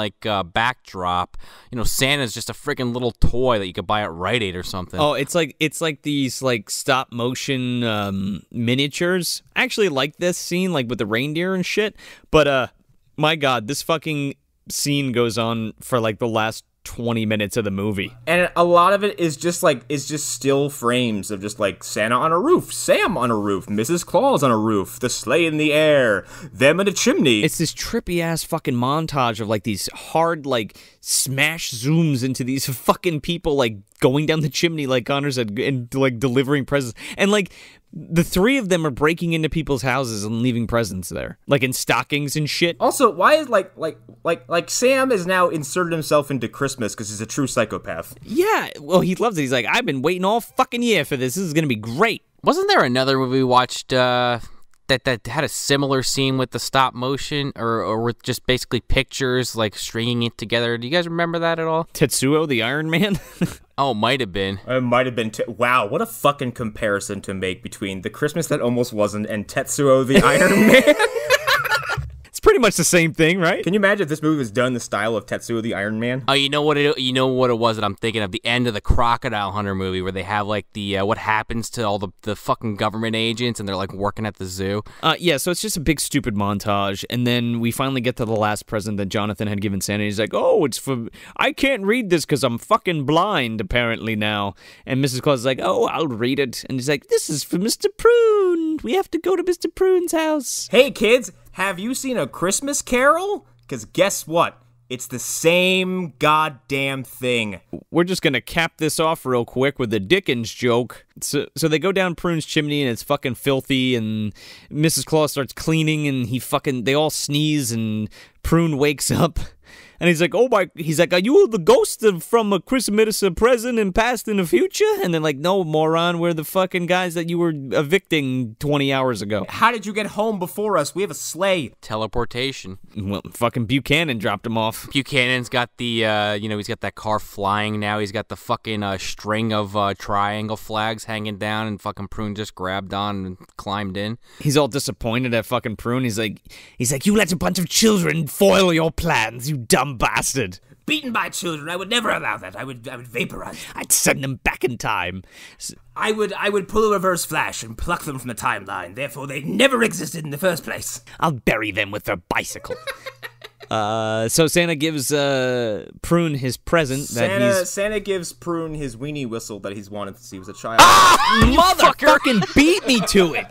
backdrop. Santa's just a freaking little toy that you could buy at Rite Aid or something. Oh, it's like these, stop motion miniatures. I actually like this scene, with the reindeer and shit. But, my God, this fucking scene goes on for, the last 20 minutes of the movie. And a lot of it is just still frames of just Santa on a roof, Sam on a roof, Mrs. Claus on a roof, the sleigh in the air, them in a chimney. It's this trippy ass fucking montage of these hard smash zooms into these fucking people going down the chimney like Connor said and delivering presents. And the 3 of them are breaking into people's houses and leaving presents there, in stockings and shit. Also, why is Sam has now inserted himself into Christmas because he's a true psychopath. Yeah, well, he loves it. He's like, I've been waiting all fucking year for this. This is gonna be great. Wasn't there another movie we watched that had a similar scene with the stop motion or with just basically pictures stringing it together? Do you guys remember that at all? Tetsuo the Iron Man? Oh, might have been. It might have been. Wow, what a fucking comparison to make between The Christmas That Almost Wasn't and Tetsuo the Iron Man. It's pretty much the same thing, right? Can you imagine if this movie was done in the style of Tetsuo the Iron Man? Oh, you know what it was that I'm thinking of? The end of the Crocodile Hunter movie where they have the what happens to all the fucking government agents and they're working at the zoo. Yeah, so it's just a big stupid montage, and then we finally get to the last present that Jonathan had given Santa. He's like, oh, it's for... I can't read this because I'm fucking blind, apparently, now. And Mrs. Claus is like, oh, I'll read it. And he's like, this is for Mr. Prune. We have to go to Mr. Prune's house. Hey, kids, have you seen A Christmas Carol? Because guess what? It's the same goddamn thing. We're just going to cap this off real quick with a Dickens joke. So they go down Prune's chimney and it's fucking filthy, and Mrs. Claus starts cleaning and they all sneeze and Prune wakes up. And he's like, are you the ghost from a Christmas present and past and the future? And they're like, no, moron, we're the fucking guys that you were evicting 20 hours ago. How did you get home before us? We have a sleigh. Teleportation. Well, fucking Buchanan dropped him off. Buchanan's got the, he's got that car flying now. He's got the fucking string of triangle flags hanging down, and fucking Prune just grabbed on and climbed in. He's all disappointed at fucking Prune. He's like, you let a bunch of children foil your plans, you dumb bastard. Beaten by children, I would never allow that. I would vaporize them. I'd send them back in time. I would pull a reverse flash and pluck them from the timeline. Therefore, they never existed in the first place. I'll bury them with their bicycle. So Santa gives Prune his present. Santa gives Prune his weenie whistle that he's wanted to see as a child. Motherfucking beat me to it.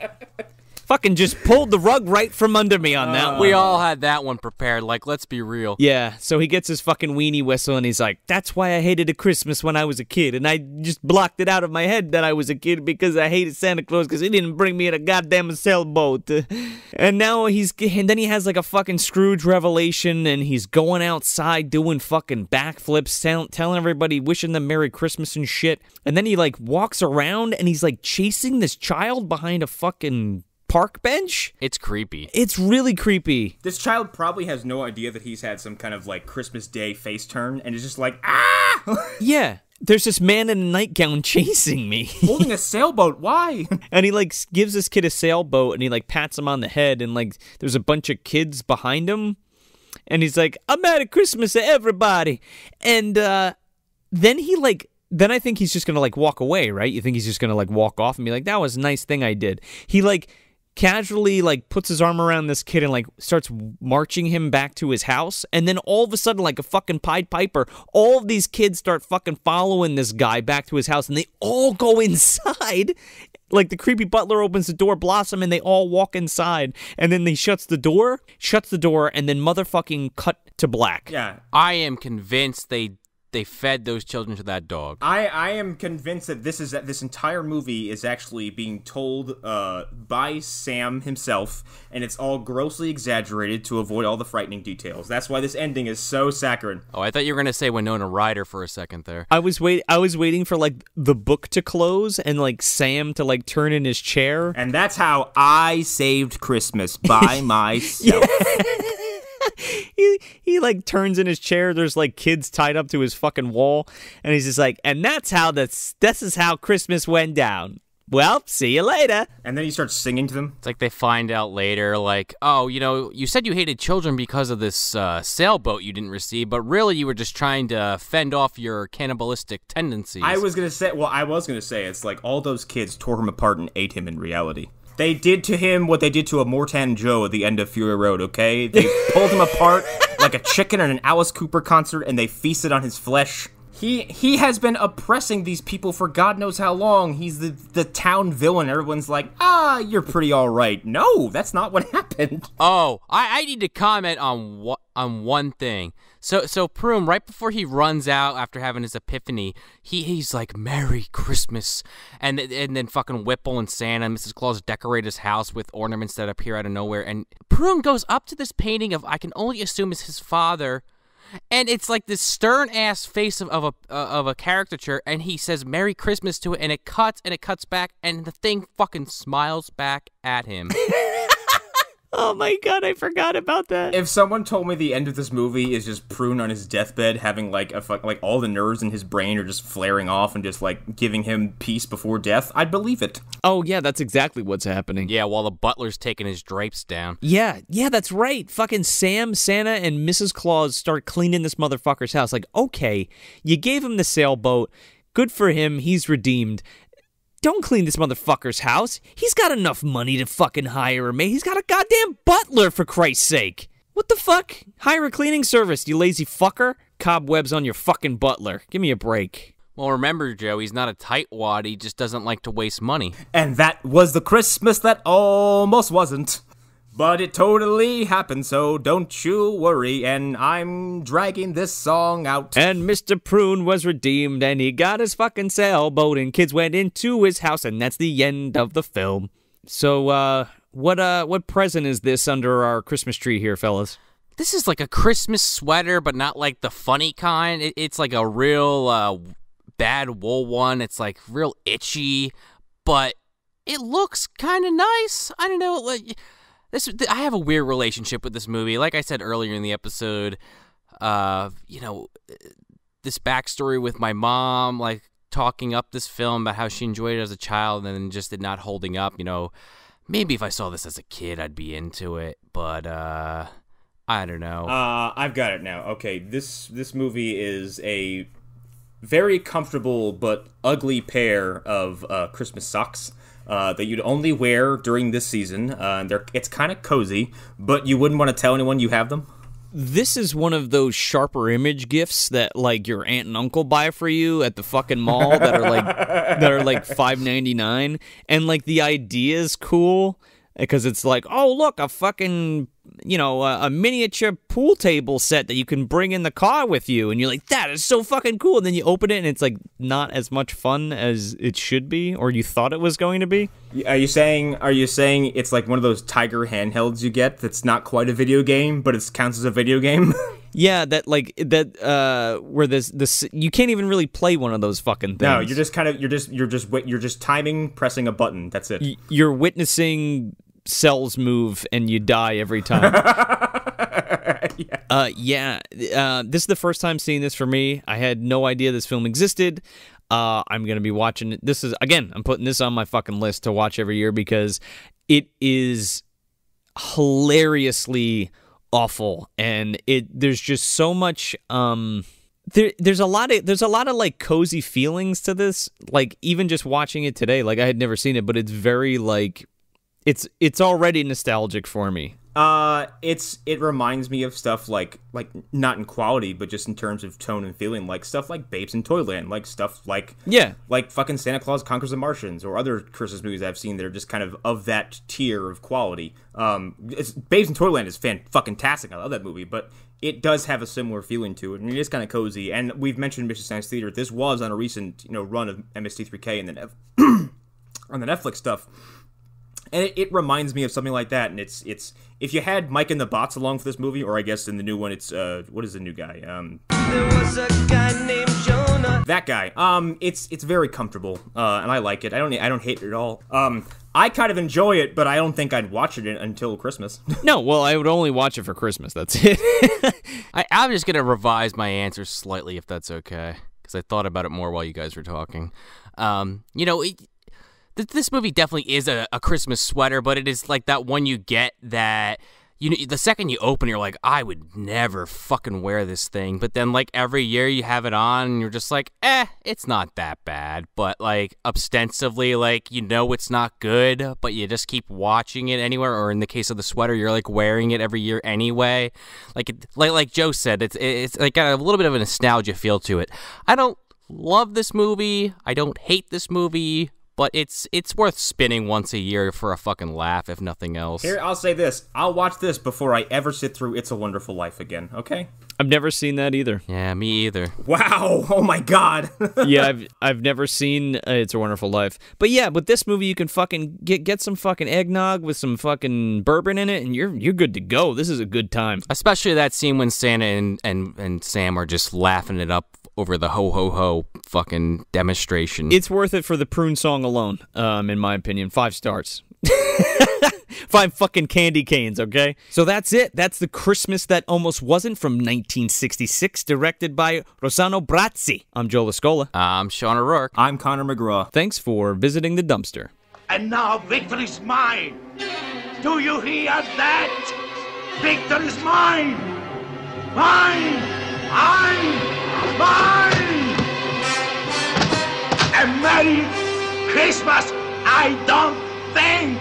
Fucking just pulled the rug right from under me on that one. We all had that one prepared, let's be real. Yeah, so he gets his fucking weenie whistle and he's like, that's why I hated a Christmas when I was a kid. And I just blocked it out of my head that I was a kid because I hated Santa Claus because he didn't bring me in a goddamn sailboat. And now then he has a fucking Scrooge revelation and he's going outside doing fucking backflips, telling everybody, wishing them Merry Christmas and shit. And then he walks around and he's chasing this child behind a fucking park bench. It's creepy. It's really creepy. This child probably has no idea that he's had some kind of Christmas Day face turn and is just ah! Yeah. There's this man in a nightgown chasing me. Holding a sailboat, why? And he gives this kid a sailboat and he pats him on the head and there's a bunch of kids behind him. And he's like, a Merry Christmas to everybody. And then he then I think he's just gonna walk away, right? You think he's just gonna walk off and be like, that was a nice thing I did. He casually like puts his arm around this kid and like starts marching him back to his house. And then all of a sudden, like a fucking Pied Piper, all of these kids start fucking following this guy back to his house, and they all go inside. Like the creepy butler opens the door, Blossom, and they all walk inside. And then he shuts the door, and then motherfucking cut to black. Yeah. I am convinced they fed those children to that dog. I am convinced that this entire movie is actually being told by Sam himself, and it's all grossly exaggerated to avoid all the frightening details. That's why this ending is so saccharine. Oh, I thought you were gonna say Winona Ryder for a second there. I was waiting for like the book to close and like Sam to like turn in his chair. And that's how I saved Christmas, by myself. He like turns in his chair. There's like kids tied up to his fucking wall, and he's just like, and this is how Christmas went down. Well, see you later. And then he starts singing to them. It's like they find out later, like, oh, you said you hated children because of this sailboat you didn't receive, but really you were just trying to fend off your cannibalistic tendencies. I was gonna say, it's like all those kids tore him apart and ate him in reality. They did to him what they did to a Mortan Joe at the end of Fury Road, okay? They pulled him apart like a chicken at an Alice Cooper concert, and they feasted on his flesh. He has been oppressing these people for God knows how long. He's the town villain. Everyone's like, you're pretty all right. No, that's not what happened. Oh, I need to comment on one thing. So Prune, right before he runs out after having his epiphany, he's like, Merry Christmas. And then fucking Whipple and Santa and Mrs. Claus decorate his house with ornaments that appear out of nowhere. And Prune goes up to this painting of, I can only assume is his father, and it's like this stern-ass face of a caricature, and he says Merry Christmas to it, and it cuts back, and the thing fucking smiles back at him. Oh my god, I forgot about that. If someone told me the end of this movie is just Prune on his deathbed having like all the nerves in his brain are just flaring off and just like giving him peace before death, I'd believe it. Oh yeah, that's exactly what's happening. Yeah, while the butler's taking his drapes down. Yeah, that's right. Fucking Sam, Santa, and Mrs. Claus start cleaning this motherfucker's house. Like, okay, you gave him the sailboat. Good for him. He's redeemed. Don't clean this motherfucker's house. He's got enough money to fucking hire a maid. He's got a goddamn butler, for Christ's sake. What the fuck? Hire a cleaning service, you lazy fucker. Cobwebs on your fucking butler. Give me a break. Well, remember, Joe, he's not a tightwad. He just doesn't like to waste money. And that was the Christmas that almost wasn't. But it totally happened, so don't you worry, and I'm dragging this song out. And Mr. Prune was redeemed, and he got his fucking sailboat, and kids went into his house, and that's the end of the film. So, what present is this under our Christmas tree here, fellas? This is like a Christmas sweater, but not like the funny kind. It's like a real bad wool one. It's like real itchy, but it looks kind of nice. I don't know, like... I have a weird relationship with this movie. Like I said earlier in the episode, this backstory with my mom, like talking up this film about how she enjoyed it as a child and then just it not holding up. Maybe if I saw this as a kid, I'd be into it, but I don't know. I've got it now. Okay, this movie is a very comfortable but ugly pair of Christmas socks. That you'd only wear during this season. It's kind of cozy, but you wouldn't want to tell anyone you have them. This is one of those sharper image gifts that like your aunt and uncle buy for you at the fucking mall that are like $5.99, and like the idea is cool because it's like, oh look, a fucking a miniature pool table set that you can bring in the car with you, and you're like, that is so fucking cool. And then you open it and it's like not as much fun as it should be, or you thought it was going to be. Are you saying it's like one of those Tiger handhelds you get that's not quite a video game, but it counts as a video game? Yeah, where this you can't even really play one of those fucking things. No, you're just timing, pressing a button. That's it. You're witnessing cells move and you die every time. This is the first time seeing this for me. I had no idea this film existed. I'm gonna be watching it. This is, again, I'm putting this on my fucking list to watch every year because it is hilariously awful, and there's just so much there's a lot of like cozy feelings to this. Like even just watching it today, like I had never seen it, but it's very like It's already nostalgic for me. It reminds me of stuff like not in quality, but just in terms of tone and feeling, like stuff like Babes in Toyland, like stuff like fucking Santa Claus Conquers the Martians, or other Christmas movies I've seen that are just kind of that tier of quality. Babes in Toyland is fucking-tastic. I love that movie, but it does have a similar feeling to it, and it is kind of cozy. And we've mentioned Mystery Science Theater. This was on a recent run of MST3K and then on the Netflix stuff. And it reminds me of something like that, and it's if you had Mike and the Bots along for this movie, or I guess in the new one, it's what is the new guy? There was a guy named Jonah. That guy. It's very comfortable, and I like it. I don't hate it at all. I kind of enjoy it, but I don't think I'd watch it until Christmas. No, well, I would only watch it for Christmas. That's it. I'm just gonna revise my answer slightly, if that's okay, because I thought about it more while you guys were talking. This movie definitely is a Christmas sweater, but it is like that one you get that, the second you open, you're like, I would never fucking wear this thing. But then, like, every year you have it on, and you're just like, it's not that bad. But, like, ostensibly, like, it's not good, but you just keep watching it anywhere. Or in the case of the sweater, you're, like, wearing it every year anyway. Like Joe said, it's like got a little bit of a nostalgia feel to it. I don't love this movie. I don't hate this movie. But it's worth spinning once a year for a fucking laugh, if nothing else. Here, I'll say this. I'll watch this before I ever sit through It's a Wonderful Life again, okay? I've never seen that either. Yeah, me either. Wow! Oh my god! Yeah, I've never seen It's a Wonderful Life. But yeah, with this movie, you can fucking get some fucking eggnog with some fucking bourbon in it, and you're good to go. This is a good time. Especially that scene when Santa and Sam are just laughing it up over the ho-ho-ho fucking demonstration. It's worth it for the prune song alone, in my opinion. 5 stars. 5 fucking candy canes, okay? So that's it. That's The Christmas That Almost Wasn't from 1966, directed by Rossano Brazzi. I'm Joe Lascola. I'm Sean O'Rourke. I'm Connor McGraw. Thanks for visiting the dumpster. And now victory's mine. Do you hear that? Victory's mine. Mine. Mine. A Merry Christmas, I don't think.